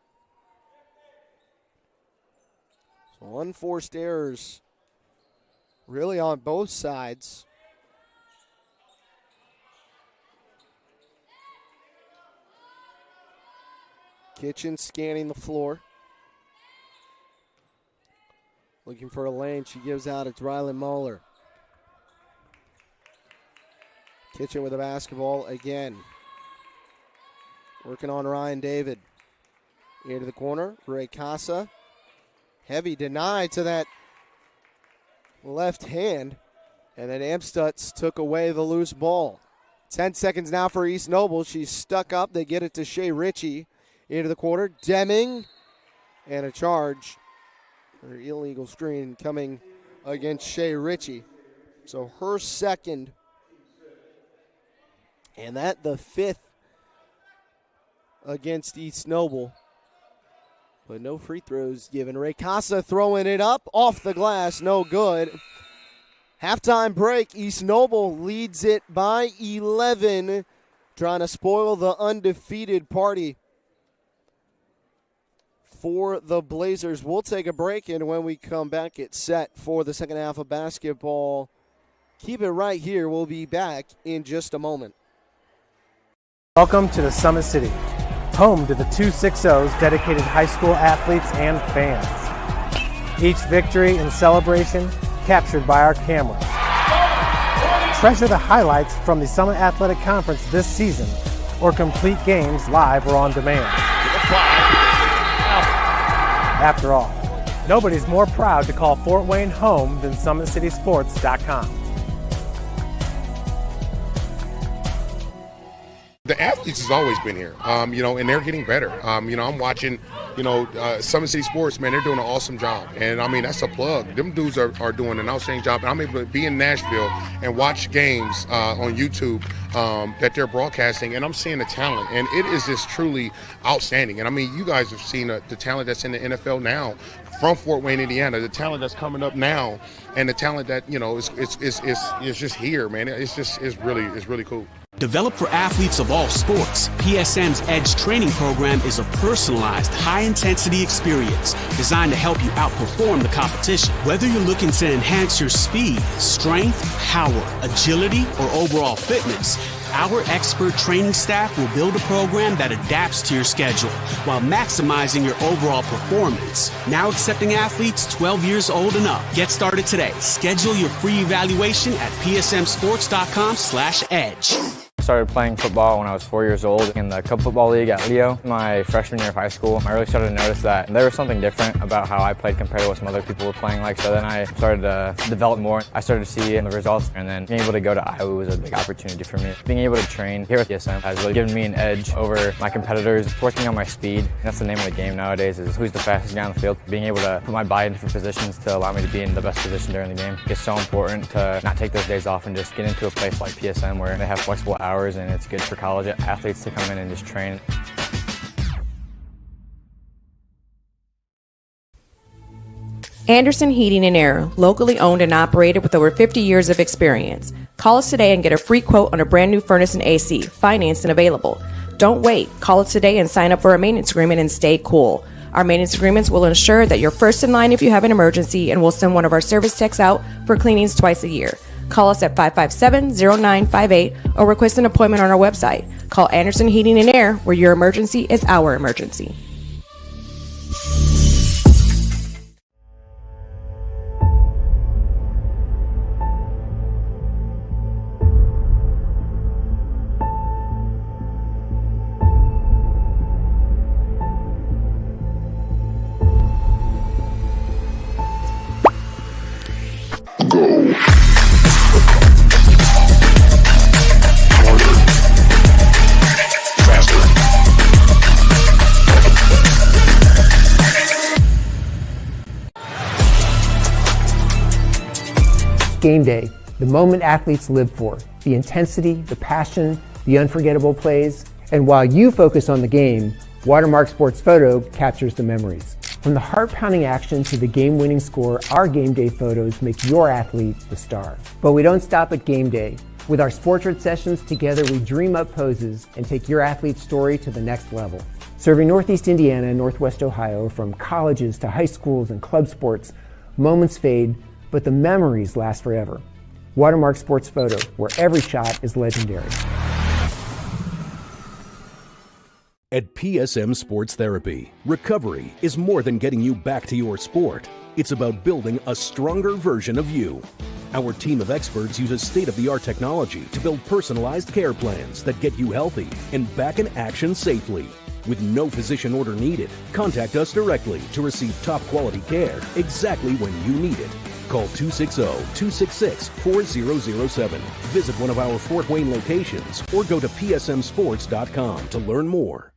Unforced errors really on both sides. Kitchen scanning the floor. Looking for a lane. She gives out. It's Rylan Moeller. Kitchen with a basketball again. Working on Ryan David. Into the corner. Raycasa. Heavy deny to that left hand. And then Amstutz took away the loose ball. 10 seconds now for East Noble. She's stuck up. They get it to Shea Ritchie into the corner. Deming. And a charge. Her illegal screen coming against Shea Ritchie. So her second. And that the fifth against East Noble. But no free throws given. Raycasa throwing it up off the glass. No good. Halftime break. East Noble leads it by 11. Trying to spoil the undefeated party for the Blazers. We'll take a break, and when we come back, it's set for the second half of basketball. Keep it right here. We'll be back in just a moment. Welcome to the Summit City, home to the 260s dedicated high school athletes and fans. Each victory and celebration captured by our cameras. Treasure the highlights from the Summit Athletic Conference this season, or complete games live or on demand. After all, nobody's more proud to call Fort Wayne home than SummitCitySports.com. The athletes has always been here, and they're getting better. I'm watching, Summit City Sports, man, they're doing an awesome job. And, that's a plug. Them dudes are doing an outstanding job. And I'm able to be in Nashville and watch games on YouTube that they're broadcasting, and I'm seeing the talent. And it is just truly outstanding. And, you guys have seen the talent that's in the NFL now from Fort Wayne, Indiana, the talent that's coming up now, and the talent that, is just here, man. It's really cool. Developed for athletes of all sports, PSM's Edge training program is a personalized, high-intensity experience designed to help you outperform the competition. Whether you're looking to enhance your speed, strength, power, agility, or overall fitness, our expert training staff will build a program that adapts to your schedule while maximizing your overall performance. Now accepting athletes 12 years old and up. Get started today. Schedule your free evaluation at psmsports.com/edge. I started playing football when I was 4 years old in the Cup Football League at Leo. My freshman year of high school, I really started to notice that there was something different about how I played compared to what some other people were playing like. So then I started to develop more. I started to see the results, and then being able to go to Iowa was a big opportunity for me. Being able to train here at PSM has really given me an edge over my competitors. Working on my speed, and that's the name of the game nowadays, is who's the fastest guy on the field. Being able to put my body in different positions to allow me to be in the best position during the game. It's so important to not take those days off and just get into a place like PSM where they have flexible hours, and it's good for college athletes to come in and just train. Anderson Heating and Air, locally owned and operated with over 50 years of experience. Call us today and get a free quote on a brand new furnace and AC, financed and available. Don't wait. Call us today and sign up for a maintenance agreement and stay cool. Our maintenance agreements will ensure that you're first in line if you have an emergency, and we'll send one of our service techs out for cleanings twice a year. Call us at 557-0958 or request an appointment on our website. Call Anderson Heating and Air, where your emergency is our emergency. Game day, the moment athletes live for, the intensity, the passion, the unforgettable plays. And while you focus on the game, Watermark Sports Photo captures the memories. From the heart-pounding action to the game-winning score, our game day photos make your athlete the star. But we don't stop at game day. With our Sportrait sessions, together we dream up poses and take your athlete's story to the next level. Serving Northeast Indiana and Northwest Ohio, from colleges to high schools and club sports, moments fade, but the memories last forever. Watermark Sports Photo, where every shot is legendary. At PSM Sports Therapy, recovery is more than getting you back to your sport. It's about building a stronger version of you. Our team of experts uses state-of-the-art technology to build personalized care plans that get you healthy and back in action safely. With no physician order needed, contact us directly to receive top-quality care exactly when you need it. Call 260-266-4007. Visit one of our Fort Wayne locations or go to psmsports.com to learn more.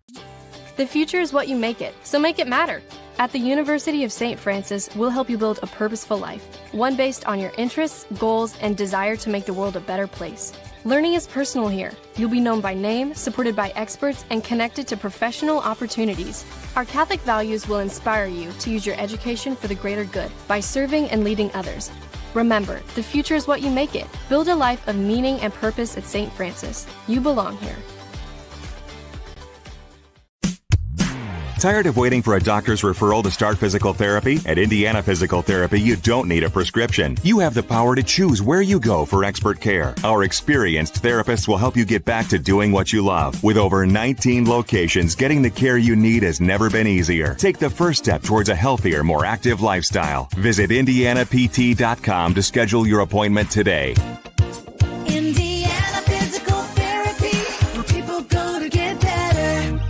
The future is what you make it, so make it matter. At the University of St. Francis, we'll help you build a purposeful life, one based on your interests, goals, and desire to make the world a better place. Learning is personal here. You'll be known by name, supported by experts, and connected to professional opportunities. Our Catholic values will inspire you to use your education for the greater good by serving and leading others. Remember, the future is what you make it. Build a life of meaning and purpose at St. Francis. You belong here. Tired of waiting for a doctor's referral to start physical therapy? At Indiana Physical Therapy, you don't need a prescription. You have the power to choose where you go for expert care. Our experienced therapists will help you get back to doing what you love. With over 19 locations, getting the care you need has never been easier. Take the first step towards a healthier, more active lifestyle. Visit IndianaPT.com to schedule your appointment today. Indiana Physical Therapy, where people go to get better.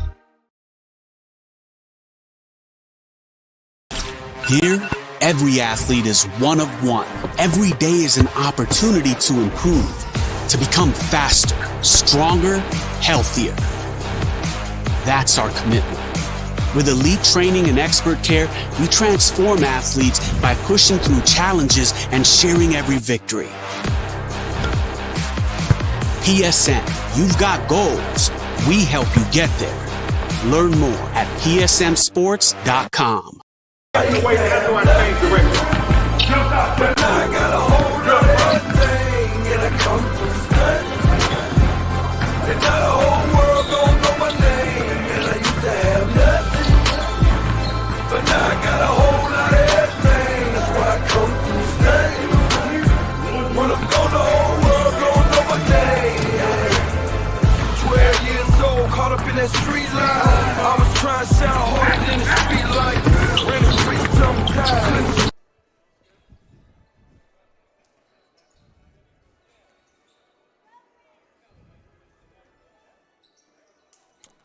Here, every athlete is one of one. Every day is an opportunity to improve. to become faster, stronger, healthier. That's our commitment. With elite training and expert care, we transform athletes by pushing through challenges and sharing every victory. PSN, you've got goals. We help you get there. Learn more at psmsports.com. Street life. I was trying to sound harder than the street light. Ran the streets till I'm tired.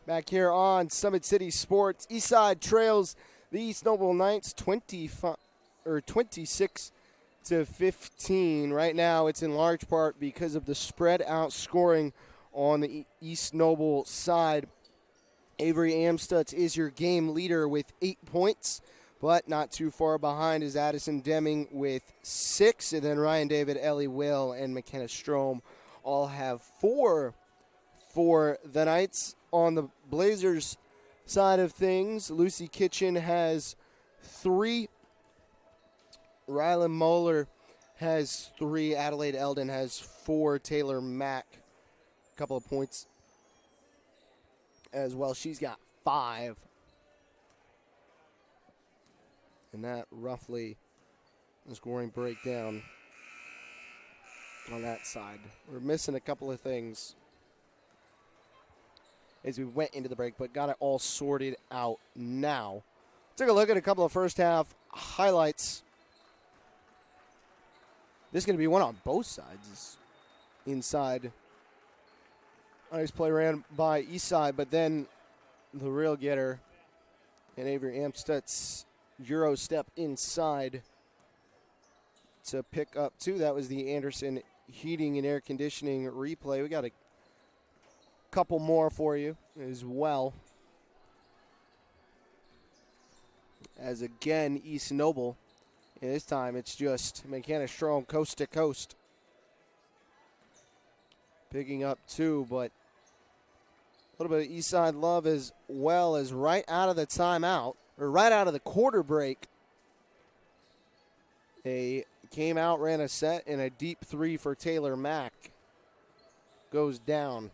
Back here on Summit City Sports, Eastside trails the East Noble Knights 26-15. Right now, it's in large part because of the spread out scoring on the East Noble side. Avery Amstutz is your game leader with 8 points, but not too far behind is Addison Deming with 6, and then Ryan David, Ellie Will, and McKenna Strom all have 4 for the Knights. On the Blazers side of things, Lucy Kitchen has 3, Rylan Moeller has 3, Adelaide Eldon has 4, Taylor Mack a couple of points as well. She's got 5. And that roughly the scoring breakdown on that side. We're missing a couple of things as we went into the break, but got it all sorted out now. Take a look at a couple of first half highlights. This is going to be one on both sides. Inside. Nice play ran by Eastside, but then the real getter and Avery Amstutz Euro step inside to pick up 2. That was the Anderson Heating and Air Conditioning replay. We got a couple more for you as well. As again, East Noble, and this time it's just McKenna Strom coast to coast. Picking up 2, but a little bit of Eastside love as well as right out of the timeout, or right out of the quarter break. They came out, ran a set, and a deep 3 for Taylor Mack goes down.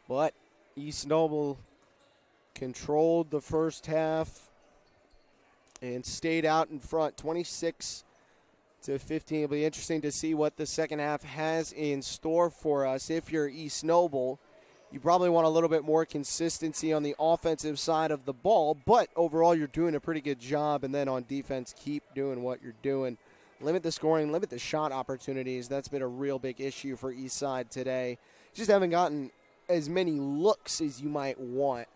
But East Noble controlled the first half and stayed out in front, 26-15. It'll be interesting to see what the second half has in store for us. If you're East Noble, you probably want a little bit more consistency on the offensive side of the ball, but overall you're doing a pretty good job. And then on defense, keep doing what you're doing. Limit the scoring, limit the shot opportunities. That's been a real big issue for Eastside today. Just haven't gotten as many looks as you might want.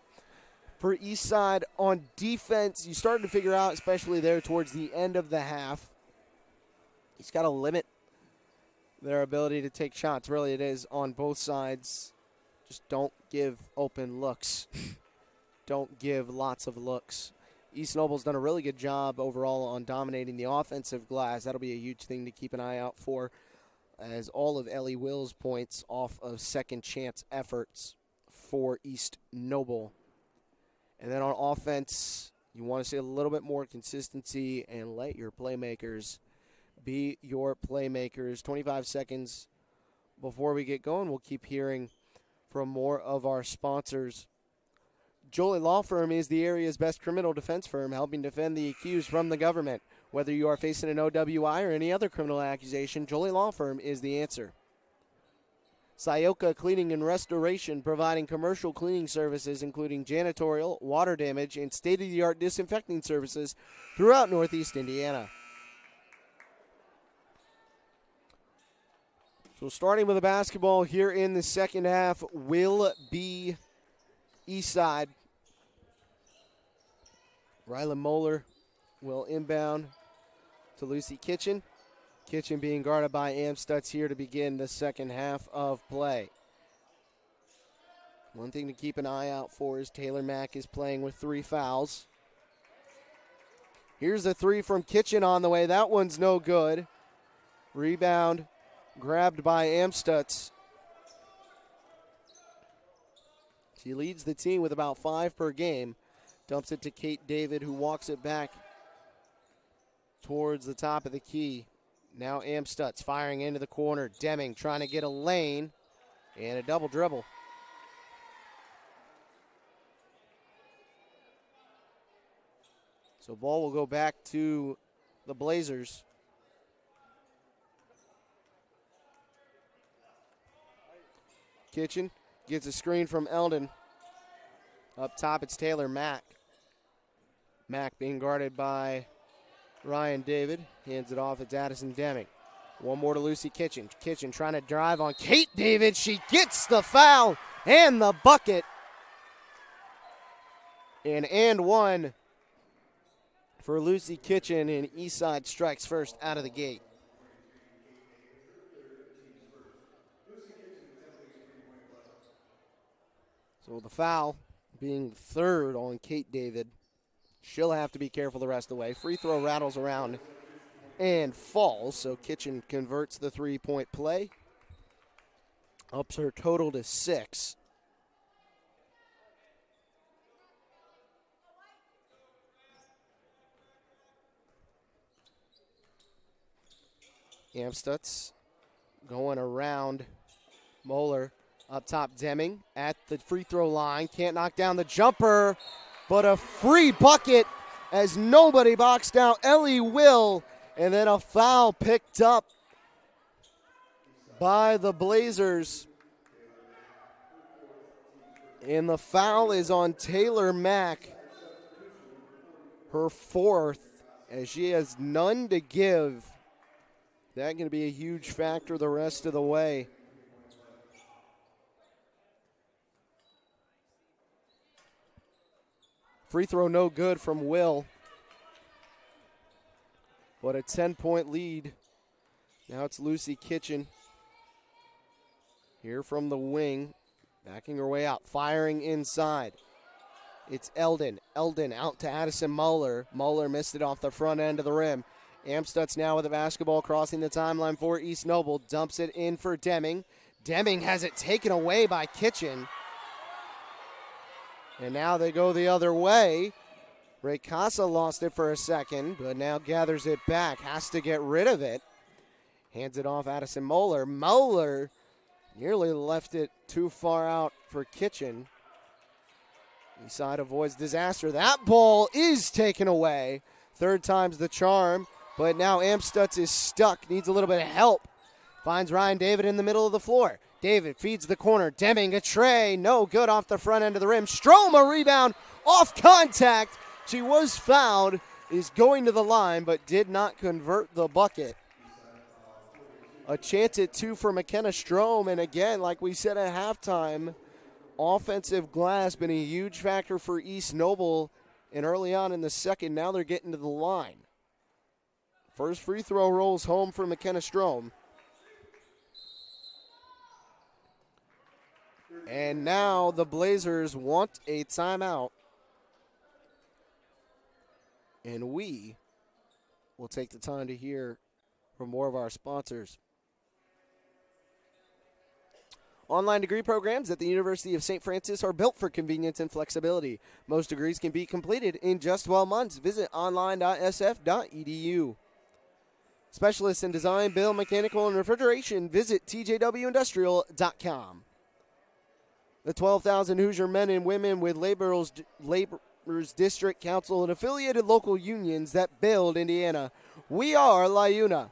For Eastside on defense, you started to figure out, especially there towards the end of the half, he's got to limit their ability to take shots. Really, it is on both sides. Just don't give open looks. Don't give lots of looks. East Noble's done a really good job overall on dominating the offensive glass. That'll be a huge thing to keep an eye out for, as all of Ellie Will's points off of second chance efforts for East Noble. And then on offense, you want to see a little bit more consistency and let your playmakers be your playmakers. 25 seconds before we get going, we'll keep hearing from more of our sponsors. Jolie Law Firm is the area's best criminal defense firm, helping defend the accused from the government. Whether you are facing an OWI or any other criminal accusation, Jolie Law Firm is the answer. Sayoka Cleaning and Restoration, providing commercial cleaning services including janitorial, water damage, and state-of-the-art disinfecting services throughout Northeast Indiana. So starting with the basketball here in the second half will be Eastside. Rylan Moeller will inbound to Lucy Kitchen. Kitchen being guarded by Amstutz here to begin the second half of play. One thing to keep an eye out for is Taylor Mack is playing with 3 fouls. Here's a 3 from Kitchen on the way. That one's no good. Rebound grabbed by Amstutz. She leads the team with about 5 per game. Dumps it to Kate David, who walks it back towards the top of the key. Now Amstutz firing into the corner. Deming trying to get a lane and a double dribble. So ball will go back to the Blazers. Kitchen gets a screen from Eldon. Up top, it's Taylor Mack. Mack being guarded by Ryan David. Hands it off, it's Addison Deming. One more to Lucy Kitchen. Kitchen trying to drive on Kate David. She gets the foul and the bucket. And one for Lucy Kitchen, and Eastside strikes first out of the gate. So the foul being third on Kate David. She'll have to be careful the rest of the way. Free throw rattles around and falls, so Kitchen converts the three-point play. Ups her total to 6. Amstutz going around Moeller. Up top, Deming at the free throw line. Can't knock down the jumper, but a free bucket as nobody boxed out Ellie Will. And then a foul picked up by the Blazers. And the foul is on Taylor Mack, her 4th, as she has none to give. That's going to be a huge factor the rest of the way. Free throw no good from Will. But a 10-point lead. Now it's Lucy Kitchen. Here from the wing. Backing her way out. Firing inside. It's Eldon. Eldon out to Addison Muller. Muller missed it off the front end of the rim. Amstutz now with the basketball crossing the timeline for East Noble. Dumps it in for Deming. Deming has it taken away by Kitchen. And now they go the other way. Ray Casa lost it for a second, but now gathers it back. Has to get rid of it. Hands it off Addison Moeller. Moeller nearly left it too far out for Kitchen. Eastside avoids disaster. That ball is taken away. Third time's the charm, but now Amstutz is stuck. Needs a little bit of help. Finds Ryan David in the middle of the floor. David feeds the corner. Deming a tray. No good off the front end of the rim. Strom a rebound off contact. She was fouled. Is going to the line, but did not convert the bucket. A chance at 2 for McKenna Strom. And again, like we said at halftime, offensive glass been a huge factor for East Noble. And early on in the second, now they're getting to the line. First free throw rolls home for McKenna Strom. And now the Blazers want a timeout. And we will take the time to hear from more of our sponsors. Online degree programs at the University of St. Francis are built for convenience and flexibility. Most degrees can be completed in just 12 months. Visit online.sf.edu. Specialists in design, build, mechanical, and refrigeration. Visit tjwindustrial.com. The 12,000 Hoosier men and women with Laborers District Council and affiliated local unions that build Indiana. We are LiUNA.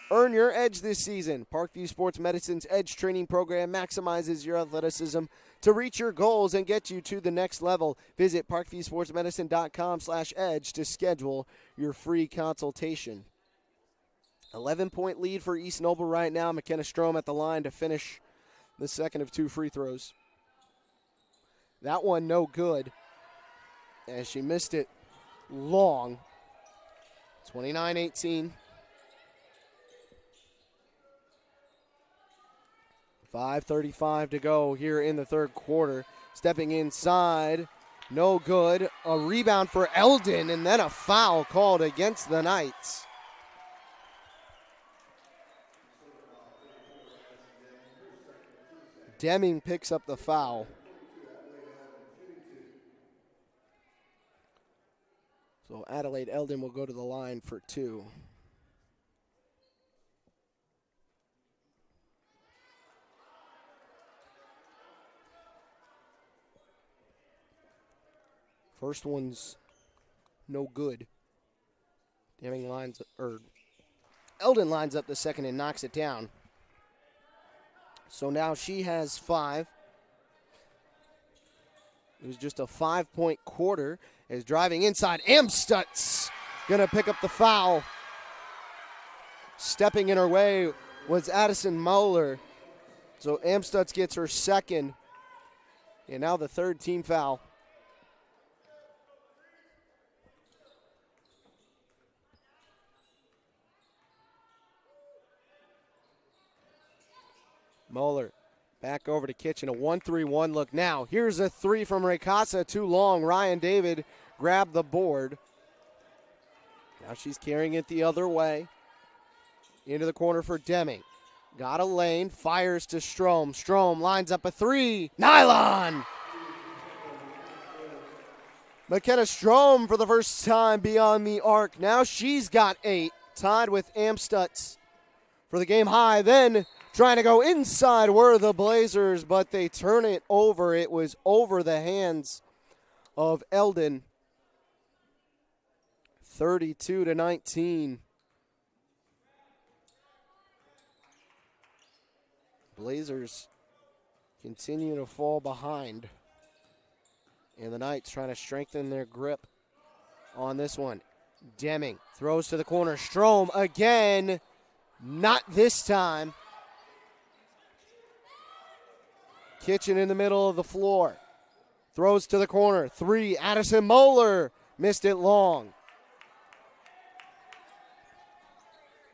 Earn your edge this season. Parkview Sports Medicine's Edge training program maximizes your athleticism to reach your goals and get you to the next level. Visit parkviewsportsmedicine.com/edge to schedule your free consultation. 11-point lead for East Noble right now. McKenna Strom at the line to finish the second of 2 free throws. That one no good, as she missed it long. 29-18. 5:35 to go here in the third quarter. Stepping inside, no good. A rebound for Eldon, and then a foul called against the Knights. Deming picks up the foul. So Adelaide Eldon will go to the line for 2. First one's no good. Eldon lines up the second and knocks it down. So now she has 5. It was just a 5-point quarter. Is driving inside. Amstutz gonna pick up the foul. Stepping in her way was Addison Moeller. So Amstutz gets her second. And now the third team foul. Moeller back over to Kitchen, a 1-3-1 look now. Here's a 3 from Raycasa, too long. Ryan David grabbed the board. Now she's carrying it the other way. Into the corner for Deming. Got a lane, fires to Strom. Strom lines up a 3. Nylon! McKenna Strom for the first time beyond the arc. Now she's got 8, tied with Amstutz for the game high. Then trying to go inside were the Blazers, but they turn it over. It was over the hands of Eldon. 32-19. Blazers continue to fall behind. And the Knights trying to strengthen their grip on this one. Deming throws to the corner. Strom again. Not this time. Kitchen in the middle of the floor. Throws to the corner. 3. Addison Moeller missed it long.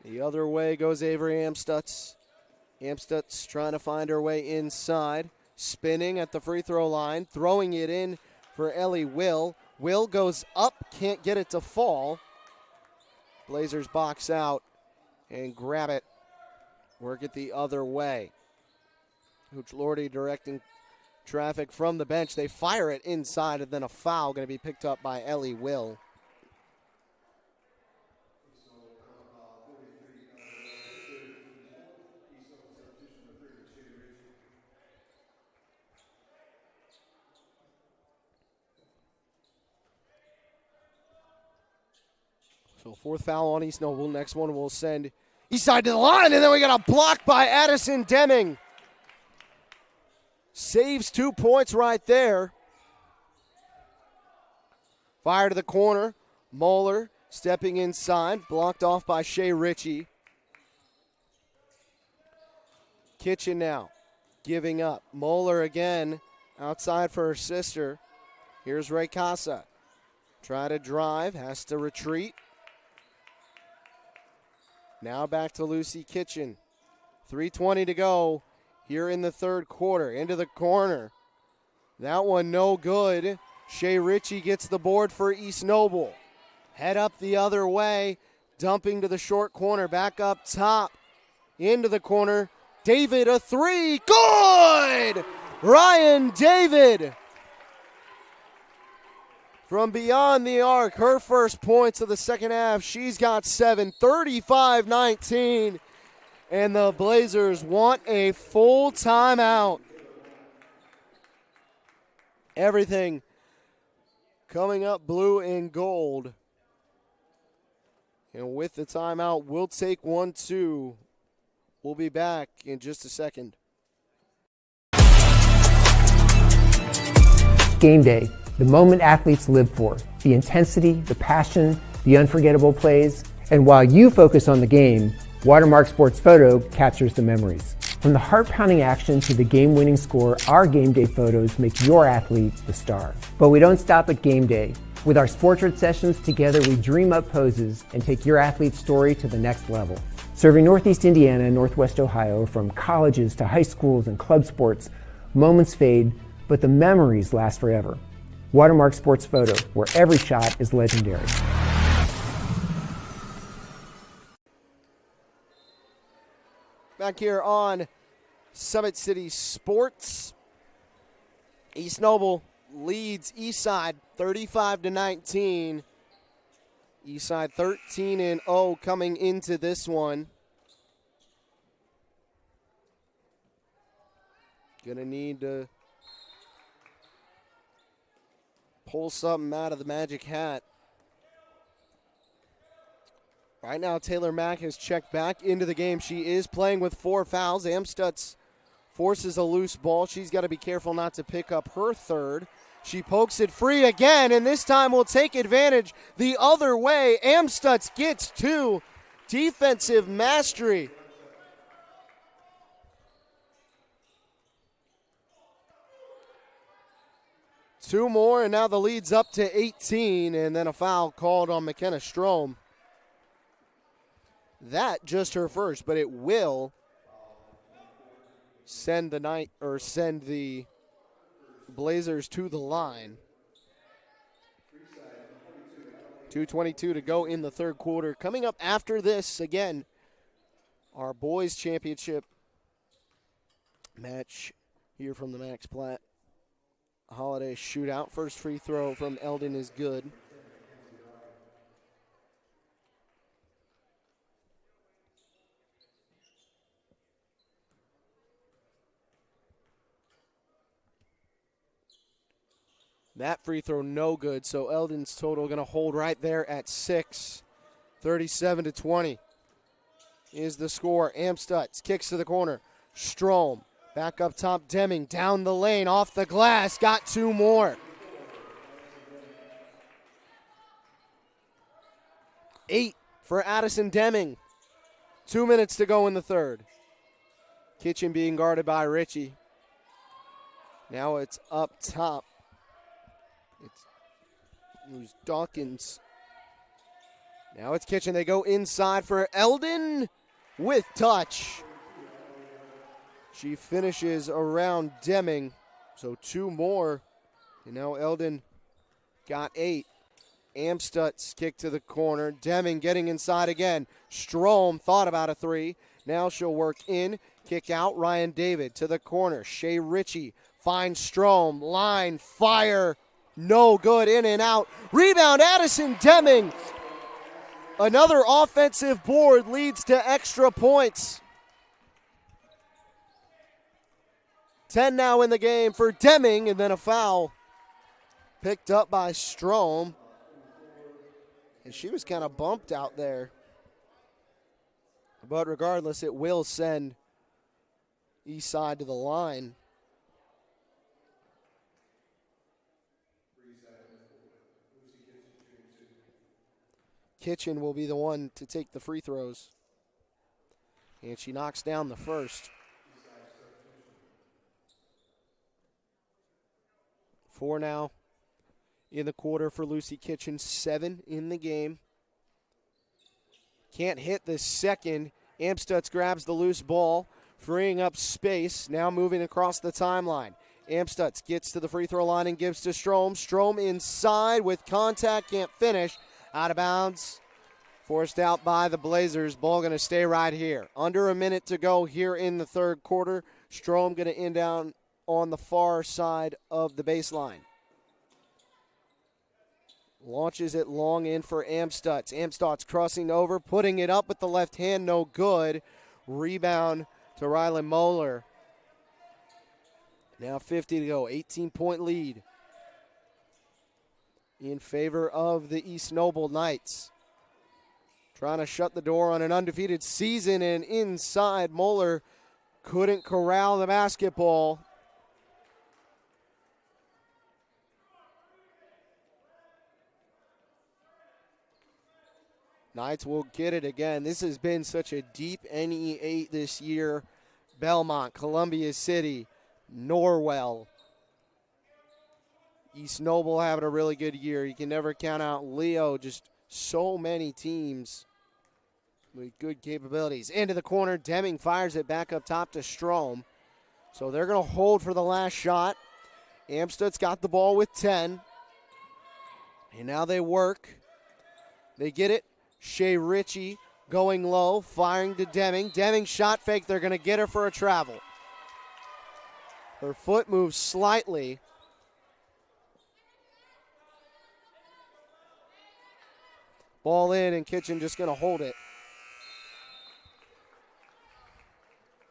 The other way goes Avery Amstutz. Amstutz trying to find her way inside. Spinning at the free throw line. Throwing it in for Ellie Will. Will goes up. Can't get it to fall. Blazers box out and grab it. Work it the other way. Hooch Lordy directing traffic from the bench. They fire it inside, and then a foul going to be picked up by Ellie Will. So fourth foul on East Noble. Next one will send Eastside to the line, and then we got a block by Addison Deming. Saves 2 points right there. Fire to the corner. Moeller stepping inside. Blocked off by Shea Ritchie. Kitchen now giving up. Moeller again outside for her sister. Here's Raycasa. Try to drive. Has to retreat. Now back to Lucy Kitchen. 3:20 to go. Here in the third quarter, into the corner. That one no good. Shea Ritchie gets the board for East Noble. Head up the other way, dumping to the short corner, back up top, into the corner. David, a 3, good! Ryan David from beyond the arc, her first points of the second half. She's got 7, 35-19. And the Blazers want a full timeout. Everything coming up blue and gold. And with the timeout, we'll take 1-2. We'll be back in just a second. Game day, the moment athletes live for. The intensity, the passion, the unforgettable plays. And while you focus on the game, Watermark Sports Photo captures the memories. From the heart-pounding action to the game-winning score, our game day photos make your athlete the star. But we don't stop at game day. With our Sportrait sessions together, we dream up poses and take your athlete's story to the next level. Serving Northeast Indiana and Northwest Ohio, from colleges to high schools and club sports, moments fade, but the memories last forever. Watermark Sports Photo, where every shot is legendary. Back here on Summit City Sports, East Noble leads Eastside 35-19. Eastside 13-0 coming into this one. Gonna need to pull something out of the magic hat. Right now, Taylor Mack has checked back into the game. She is playing with 4 fouls. Amstutz forces a loose ball. She's got to be careful not to pick up her third. She pokes it free again, and this time will take advantage the other way. Amstutz gets 2. Defensive mastery. Two more, and now the lead's up to 18, and then a foul called on McKenna Strom. That just her first, but it will send the Blazers to the line. 2:22 to go in the third quarter. Coming up after this, again, our boys championship match here from the Max Platt Holiday Shootout. First free throw from Eldon is good. That free throw no good, so Eldon's total going to hold right there at 6. 37-20 is the score. Amstutz kicks to the corner. Strom back up top. Deming down the lane, off the glass, got 2 more. 8 for Addison Deming. 2 minutes to go in the third. Kitchen being guarded by Ritchie. Now it's up top. It's Dawkins. Now it's Kitchen. They go inside for Eldon with touch. She finishes around Deming. So 2 more. And now Eldon got 8. Amstutz kick to the corner. Deming getting inside again. Strom thought about a 3. Now she'll work in. Kick out. Ryan David to the corner. Shea Ritchie finds Strom. Line. Fire. No good. In and out. Rebound. Addison Deming. Another offensive board leads to extra points. 10 now in the game for Deming, and then a foul picked up by Strom. And she was kind of bumped out there. But regardless, it will send Eastside to the line. Kitchen will be the one to take the free throws. And she knocks down the first. 4 now in the quarter for Lucy Kitchen. 7 in the game. Can't hit the second. Amstutz grabs the loose ball, freeing up space. Now moving across the timeline. Amstutz gets to the free throw line and gives to Strom. Strom inside with contact, can't finish. Out of bounds. Forced out by the Blazers. Ball going to stay right here. Under a minute to go here in the third quarter. Strom going to end down on the far side of the baseline. Launches it long in for Amstutz. Amstutz crossing over, putting it up with the left hand, no good. Rebound to Rylan Moeller. Now 50 to go, 18-point lead in favor of the East Noble Knights. Trying to shut the door on an undefeated season, and inside, Moeller couldn't corral the basketball. Knights will get it again. This has been such a deep NE8 this year. Belmont, Columbia City, Norwell. East Noble having a really good year. You can never count out Leo. Just so many teams with good capabilities. Into the corner, Deming fires it back up top to Strom. So they're going to hold for the last shot. Amstut's got the ball with 10. And now they work. They get it. Shea Ritchie going low, firing to Deming. Deming shot fake. They're going to get her for a travel. Her foot moves slightly. Ball in, and Kitchen just going to hold it.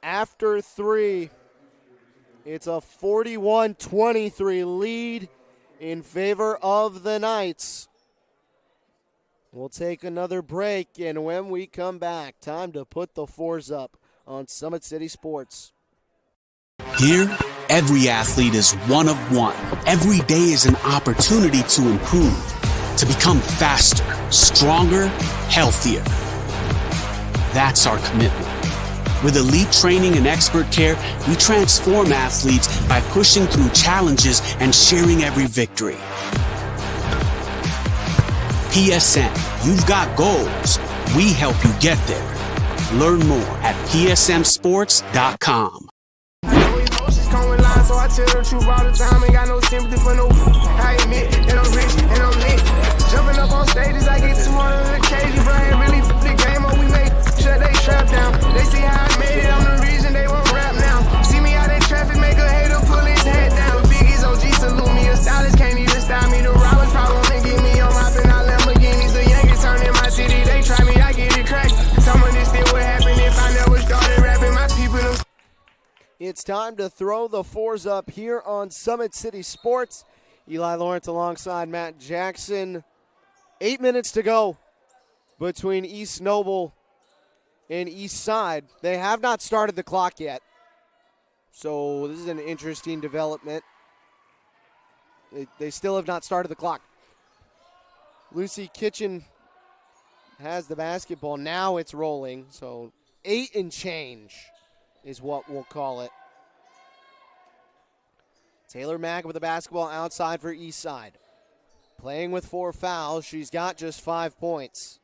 After 3, it's a 41-23 lead in favor of the Knights. We'll take another break, and when we come back, time to put the 4s up on Summit City Sports. Here, every athlete is one of one. Every day is an opportunity to improve, to become faster, stronger, healthier. That's our commitment. With elite training and expert care, we transform athletes by pushing through challenges and sharing every victory. PSN, you've got goals. We help you get there. Learn more at psmsports.com. So I tell the truth all the time, ain't got no sympathy for no. I admit that I'm rich and I'm lit. Jumping up on stages, I get 200 occasions, but I ain't really the game up. We make sure they trap down. They see how I made it, I'm the reason they won't rap now. See me out in traffic, make a hater pull his head down. Biggie's OG salute me, a stylist can't even style me. The robbers probably wanna get me on mopping out Lamborghinis. The youngest turn in my city, they try me, I get it cracked. Some of this still would happen if I never started rapping. My people them. It's time to throw the 4s up here on Summit City Sports. Eli Lawrence alongside Matt Jackson. 8 minutes to go between East Noble and East Side. They have not started the clock yet. So this is an interesting development. They still have not started the clock. Lucy Kitchen has the basketball. Now it's rolling. So 8 and change is what we'll call it. Taylor Mack with the basketball outside for East Side. Playing with 4 fouls. She's got just 5 points.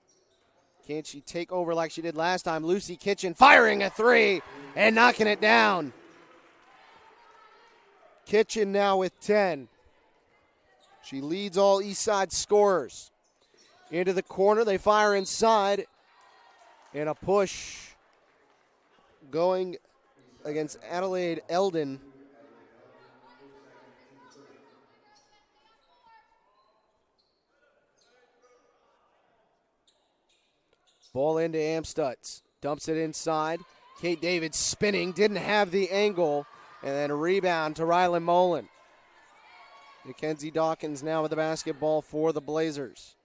Can she take over like she did last time? Lucy Kitchen firing a 3 and knocking it down. Kitchen now with 10. She leads all East Side scorers. Into the corner. They fire inside. And a push going against Adelaide Eldon. Ball into Amstutz. Dumps it inside. Kate David spinning. Didn't have the angle. And then a rebound to Rylan Mullen. Mackenzie Dawkins now with the basketball for the Blazers.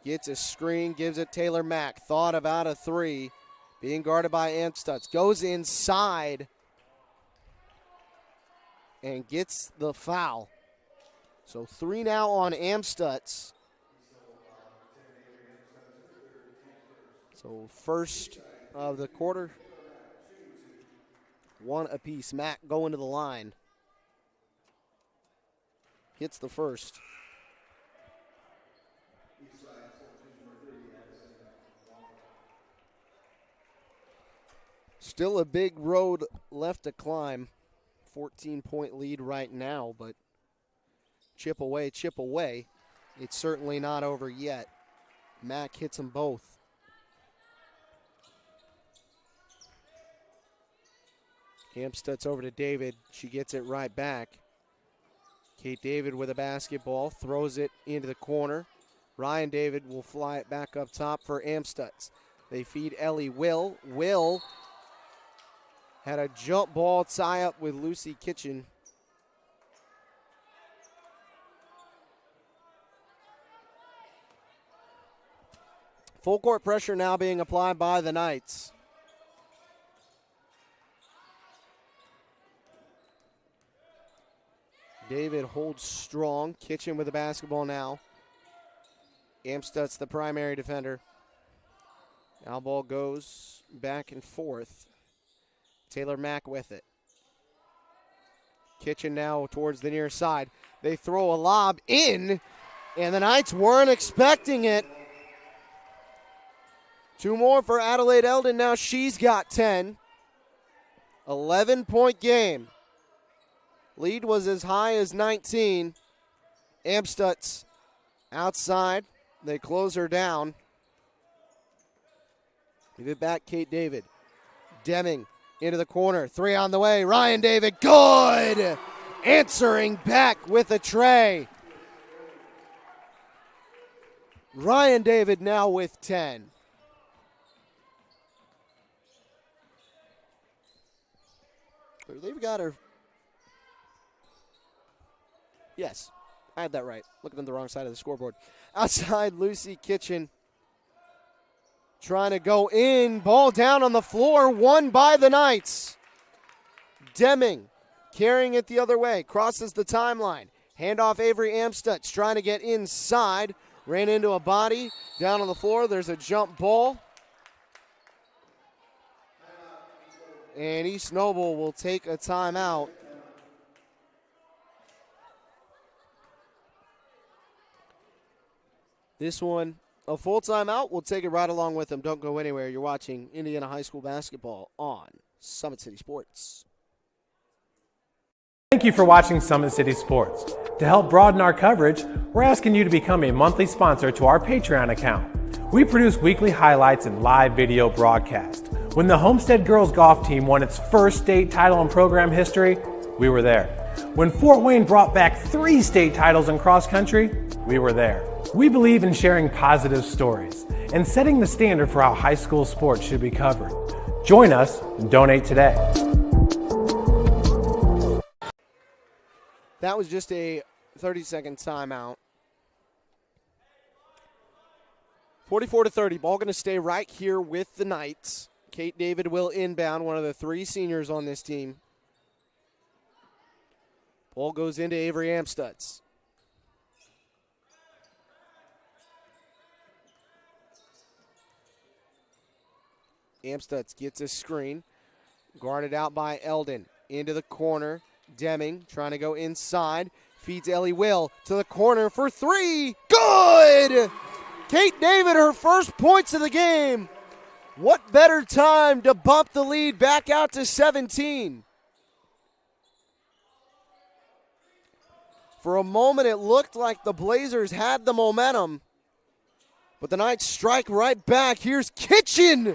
Gets a screen. Gives it Taylor Mack. Thought about a 3. Being guarded by Amstutz. Goes inside and gets the foul. So 3 now on Amstutz. So first of the quarter. 1 apiece. Mack going to the line. Hits the first. Still a big road left to climb. 14-point lead right now, but chip away, chip away. It's certainly not over yet. Mack hits them both. Amstutz over to David. She gets it right back. Kate David with a basketball. Throws it into the corner. Ryan David will fly it back up top for Amstutz. They feed Ellie Will. Will had a jump ball tie-up with Lucy Kitchen. Full court pressure now being applied by the Knights. David holds strong. Kitchen with the basketball now. Amstutz the primary defender. Now ball goes back and forth. Taylor Mack with it. Kitchen now towards the near side. They throw a lob in, and the Knights weren't expecting it. 2 more for Adelaide Eldon. Now she's got 10. 11-point game. Lead was as high as 19. Amstutz outside. They close her down. Give it back, Kate David. Deming into the corner. 3 on the way. Ryan David, good! Answering back with a tray. Ryan David now with 10. They've got her. Yes, I had that right. Looking at the wrong side of the scoreboard. Outside, Lucy Kitchen trying to go in. Ball down on the floor, won by the Knights. Deming carrying it the other way. Crosses the timeline. Handoff Avery Amstutz trying to get inside. Ran into a body. Down on the floor, there's a jump ball. And East Noble will take a timeout. This one, a full timeout. We'll take it right along with them. Don't go anywhere. You're watching Indiana High School basketball on Summit City Sports. Thank you for watching Summit City Sports. To help broaden our coverage, we're asking you to become a monthly sponsor to our Patreon account. We produce weekly highlights and live video broadcasts. When the Homestead Girls Golf Team won its first state title in program history, we were there. When Fort Wayne brought back 3 state titles in cross country, we were there. We believe in sharing positive stories and setting the standard for how high school sports should be covered. Join us and donate today. That was just a 30-second timeout. 44-30. Ball going to stay right here with the Knights. Kate David will inbound, one of the 3 seniors on this team. Ball goes into Avery Amstutz. Amstutz gets a screen. Guarded out by Eldon. Into the corner. Deming trying to go inside. Feeds Ellie Will to the corner for 3. Good! Kate David, her first points of the game. What better time to bump the lead back out to 17? For a moment, it looked like the Blazers had the momentum, but the Knights strike right back. Here's Kitchen,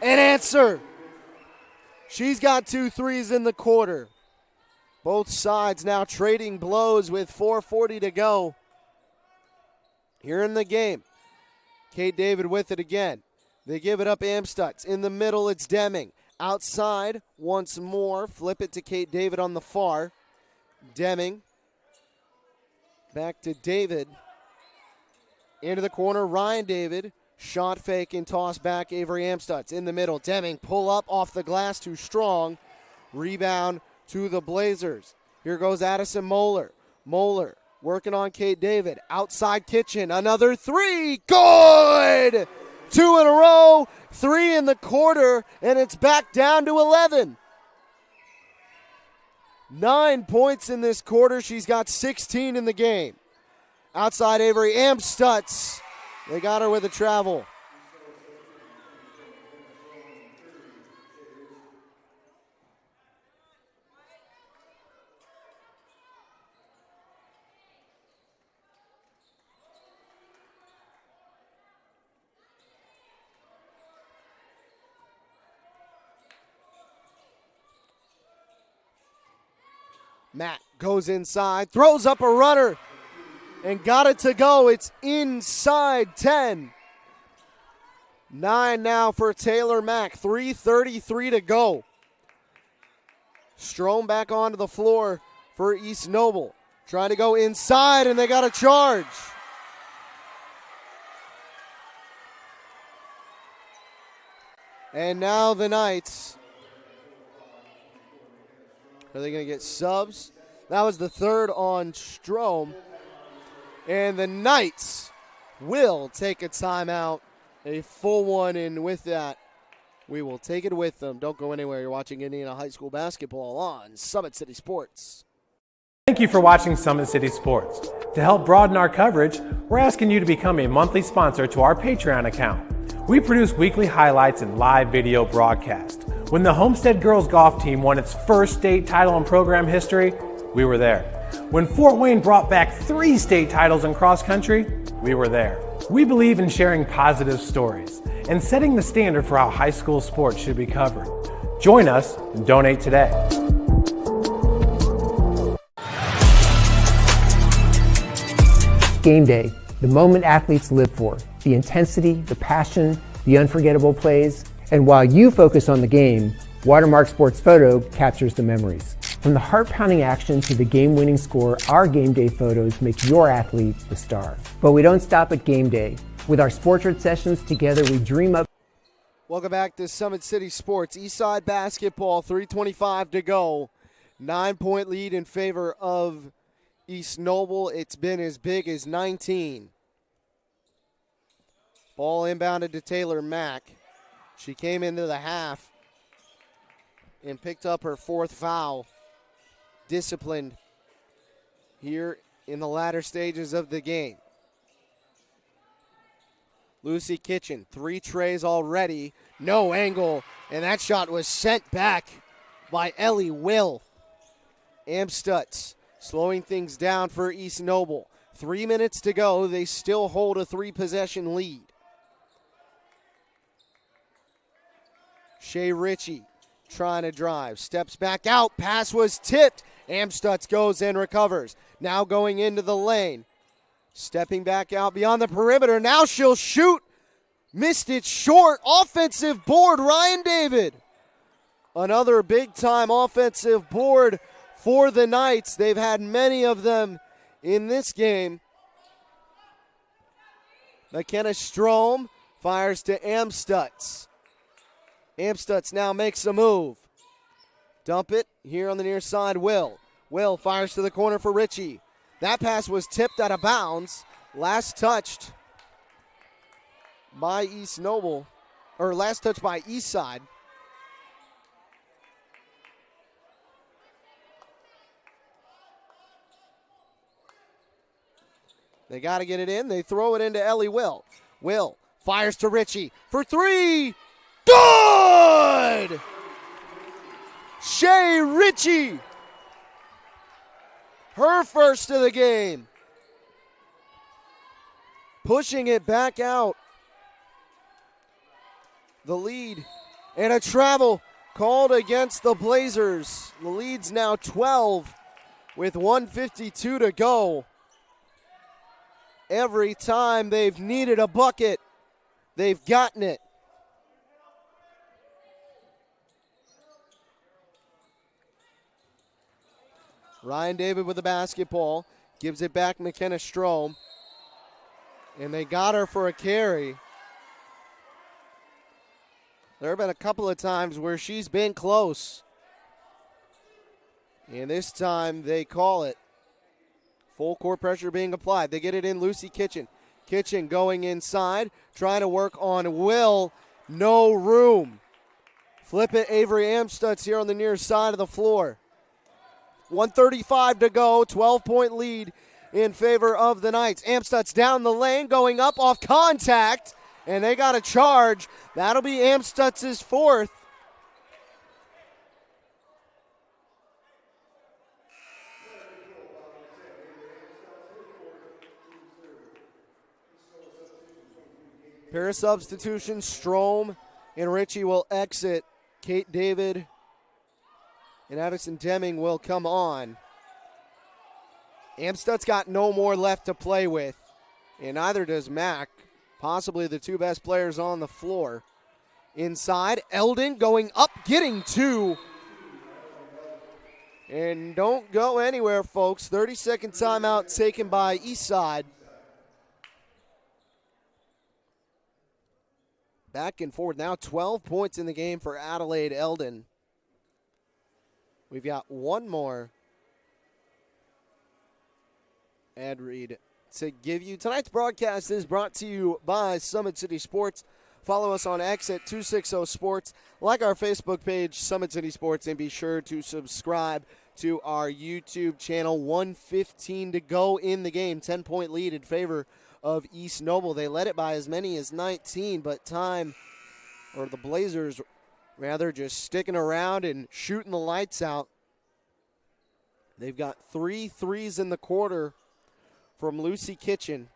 an answer. She's got 2 threes in the quarter. Both sides now trading blows with 4:40 to go here in the game. Kate David with it again. They give it up Amstutz. In the middle, it's Deming. Outside, once more. Flip it to Kate David on the far. Deming. Back to David. Into the corner, Ryan David. Shot fake and toss back Avery Amstutz. In the middle, Deming. Pull up off the glass, too strong. Rebound to the Blazers. Here goes Addison Moeller. Moeller working on Kate David. Outside Kitchen. Another 3. Good! 2 in a row, 3 in the quarter, and it's back down to 11. 9 points in this quarter. She's got 16 in the game. Outside Avery Amstutz. They got her with a travel. Matt goes inside, throws up a runner, and got it to go. It's inside 10. 9 now for Taylor Mack. 3:33 to go. Strom back onto the floor for East Noble. Trying to go inside, and they got a charge. And now the Knights. Are they going to get subs? That was the 3rd on Strom. And the Knights will take a timeout, a full one, and with that, we will take it with them. Don't go anywhere. You're watching Indiana High School basketball on Summit City Sports. Thank you for watching Summit City Sports. To help broaden our coverage, we're asking you to become a monthly sponsor to our Patreon account. We produce weekly highlights and live video broadcasts. When the Homestead girls golf team won its first state title in program history, we were there. When Fort Wayne brought back 3 state titles in cross country, we were there. We believe in sharing positive stories and setting the standard for how high school sports should be covered. Join us and donate today. Game day, the moment athletes live for, the intensity, the passion, the unforgettable plays. And while you focus on the game, Watermark Sports Photo captures the memories. From the heart-pounding action to the game-winning score, our game day photos make your athlete the star. But we don't stop at game day. With our Sportrait sessions together, we dream up. Welcome back to Summit City Sports. Eastside basketball, 3:25 to go. 9-point lead in favor of East Noble. It's been as big as 19. Ball inbounded to Taylor Mack. She came into the half and picked up her 4th foul. Disciplined here in the latter stages of the game. Lucy Kitchen, 3 trays already, no angle, and that shot was sent back by Ellie Will. Amstutz slowing things down for East Noble. 3 minutes to go, they still hold a 3-possession lead. Shea Ritchie trying to drive, steps back out, pass was tipped. Amstutz goes and recovers. Now going into the lane. Stepping back out beyond the perimeter. Now she'll shoot. Missed it short. Offensive board, Ryan David. Another big-time offensive board for the Knights. They've had many of them in this game. McKenna Strom fires to Amstutz. Amstutz now makes a move. Dump it here on the near side, Will. Will fires to the corner for Ritchie. That pass was tipped out of bounds. Last touched by East Noble, or last touch by Eastside. They got to get it in. They throw it into Ellie Will. Will fires to Ritchie for 3. Good! Shea Ritchie. Her first of the game. Pushing it back out. The lead and a travel called against the Blazers. The lead's now 12 with 1:52 to go. Every time they've needed a bucket, they've gotten it. Ryan David with the basketball, gives it back McKenna Strom. And they got her for a carry. There have been a couple of times where she's been close. And this time they call it. Full court pressure being applied. They get it in Lucy Kitchen. Kitchen going inside, trying to work on Will. No room. Flip it, Avery Amstutz here on the near side of the floor. 1:35 to go, 12-point lead in favor of the Knights. Amstutz down the lane, going up off contact, and they got a charge. That'll be Amstutz's 4th. Pair of substitutions, Strom and Ritchie will exit. Kate David and Addison Deming will come on. Amstutz got no more left to play with, and neither does Mack, possibly the 2 best players on the floor. Inside, Eldon going up, getting 2. And don't go anywhere, folks. 30-second timeout taken by Eastside. Back and forth now, 12 points in the game for Adelaide Eldon. We've got one more ad read to give you. Tonight's broadcast is brought to you by Summit City Sports. Follow us on X at 260 Sports. Like our Facebook page, Summit City Sports, and be sure to subscribe to our YouTube channel. 1:15 to go in the game. 10-point lead in favor of East Noble. They led it by as many as 19, but the Blazers rather just sticking around and shooting the lights out. They've got 3 threes in the quarter from Lucy Kitchen.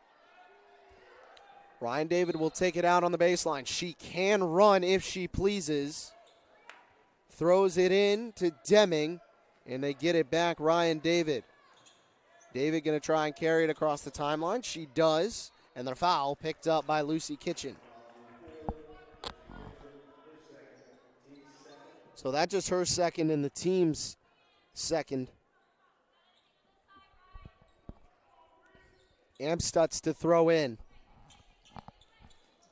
Ryan David will take it out on the baseline. She can run if she pleases. Throws it in to Deming, and they get it back. Ryan David. David going to try and carry it across the timeline. She does, and the foul picked up by Lucy Kitchen. So that's just her second and the team's second. Amstutz to throw in.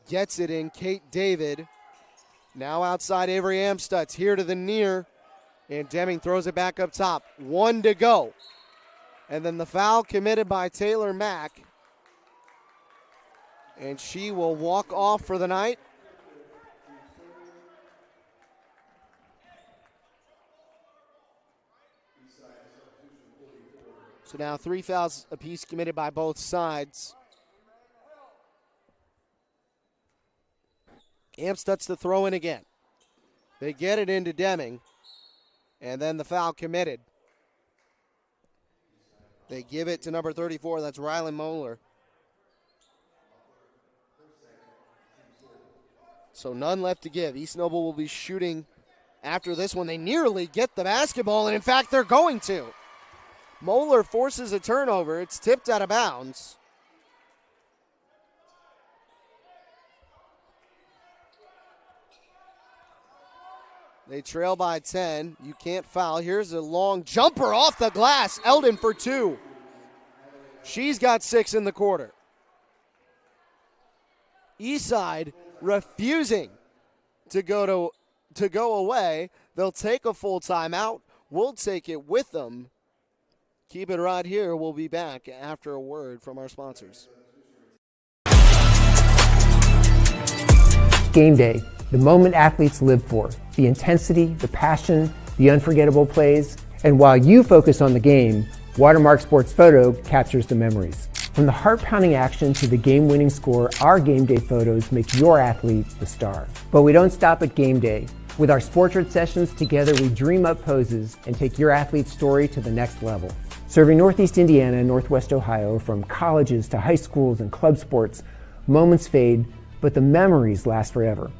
Gets it in. Kate David. Now outside Avery Amstutz. Here to the near. And Deming throws it back up top. 1 to go. And then the foul committed by Taylor Mack. And she will walk off for the night. So now 3 fouls apiece committed by both sides. Amstutz to throw in again. They get it into Deming. And then the foul committed. They give it to number 34. That's Rylan Moeller. So none left to give. East Noble will be shooting after this one. They nearly get the basketball, and in fact, they're going to. Moeller forces a turnover. It's tipped out of bounds. They trail by 10. You can't foul. Here's a long jumper off the glass. Eldon for 2. She's got 6 in the quarter. Eastside refusing to go away. They'll take a full timeout. We'll take it with them. Keep it right here. We'll be back after a word from our sponsors. Game day, the moment athletes live for, the intensity, the passion, the unforgettable plays. And while you focus on the game, Watermark Sports Photo captures the memories. From the heart-pounding action to the game-winning score, our game day photos make your athlete the star. But we don't stop at game day. With our Sportrait sessions, together we dream up poses and take your athlete's story to the next level. Serving Northeast Indiana and Northwest Ohio, from colleges to high schools and club sports, moments fade, but the memories last forever.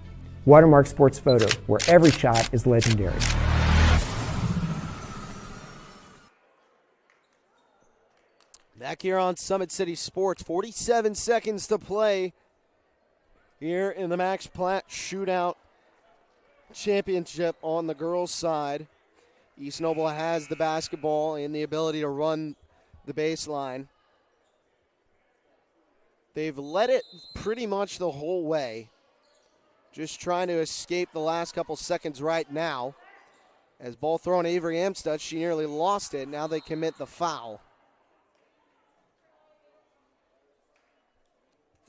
Watermark Sports Photo, where every shot is legendary. Back here on Summit City Sports, 47 seconds to play here in the Max Platt Shootout Championship on the girls' side. East Noble has the basketball and the ability to run the baseline. They've led it pretty much the whole way. Just trying to escape the last couple seconds right now. As ball thrown to Avery Amstutz, she nearly lost it. Now they commit the foul.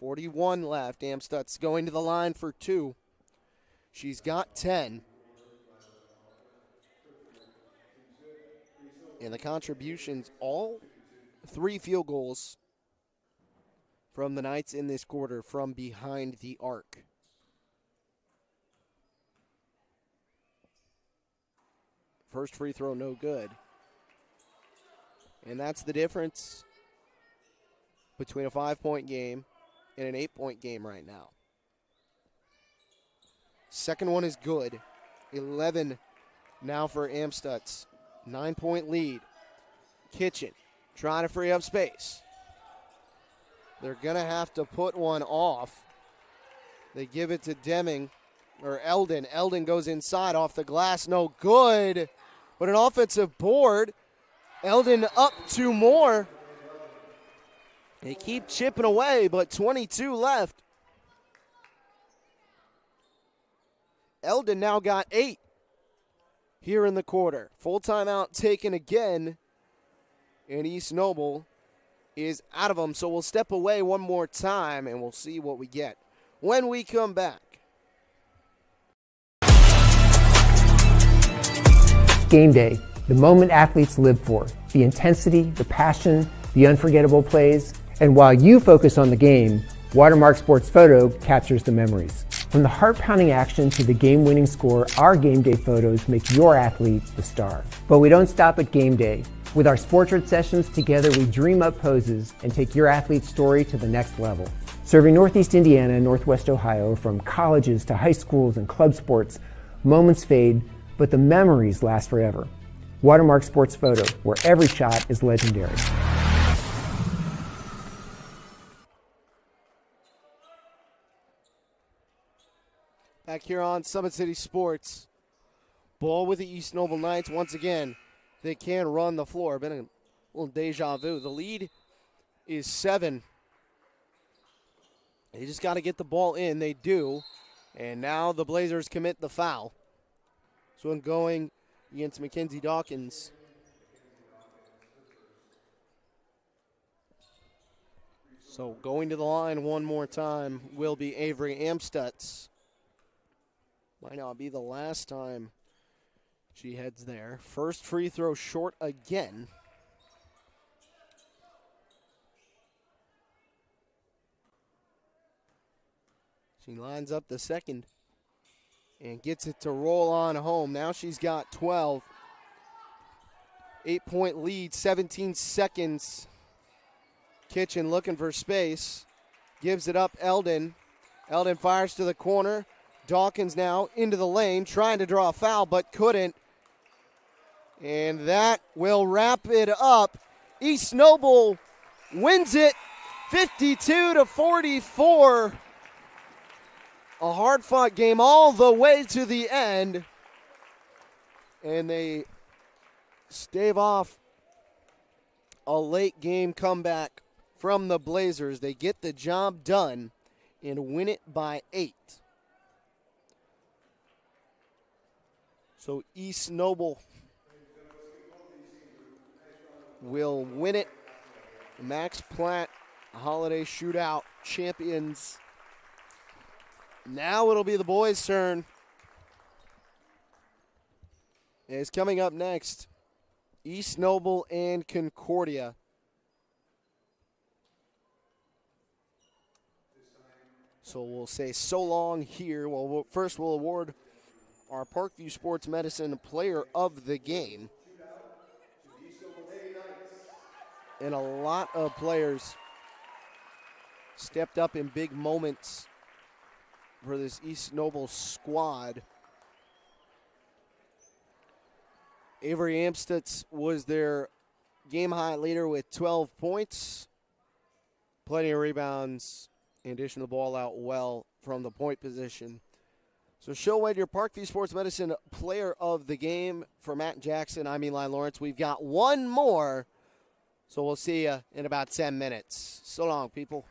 41 left. Amstutz going to the line for 2. She's got 10. And the contributions, all 3 field goals from the Knights in this quarter from behind the arc. First free throw, no good. And that's the difference between a 5-point game and an 8-point game right now. Second one is good. 11 now for Amstutz. 9-point lead. Kitchen trying to free up space. They're going to have to put one off. They give it to Deming, or Eldon. Eldon goes inside off the glass. No good. But an offensive board. Eldon up 2 more. They keep chipping away, but 22 left. Eldon now got 8 here in the quarter. Full timeout taken again. And East Noble is out of them. So we'll step away one more time, and we'll see what we get when we come back. Game day, The moment athletes live for, the intensity, the passion, the unforgettable plays. And while you focus on the game, Watermark Sports Photo captures the memories. From the heart-pounding action to the game-winning score, our game day photos make your athlete the star. But we don't stop at game day. With our Sportrait sessions, together we dream up poses and take your athlete's story to the next level. Serving Northeast Indiana and Northwest Ohio, from colleges to high schools and club sports, moments fade, but the memories last forever. Watermark Sports Photo, where every shot is legendary. Back here on Summit City Sports. Ball with the East Noble Knights. Once again, they can run the floor. Been a little deja vu. The lead is 7. They just got to get the ball in. They do. And now the Blazers commit the foul. So I'm going against Mackenzie Dawkins. So going to the line one more time will be Avery Amstutz. Might not be the last time she heads there. First free throw short again. She lines up the second and gets it to roll on home. Now she's got 12. 8-point lead, 17 seconds. Kitchen looking for space. Gives it up, Eldon. Eldon fires to the corner. Dawkins now into the lane, trying to draw a foul, but couldn't. And that will wrap it up. East Noble wins it 52-44. A hard-fought game all the way to the end. And they stave off a late game comeback from the Blazers. They get the job done and win it by 8. So East Noble will win it. Max Platt, Holiday Shootout champions. Now it'll be the boys' turn. It's coming up next. East Noble and Concordia. So we'll say so long here. Well, first we'll award our Parkview Sports Medicine Player of the Game. And a lot of players stepped up in big moments for this East Noble squad. Avery Amstutz was their game high leader with 12 points. Plenty of rebounds in addition to the ball out well from the point position. So she'll win your Parkview Sports Medicine Player of the Game. For Matt Jackson, I'm Eli Lawrence. We've got one more, so we'll see you in about 10 minutes. So long, people.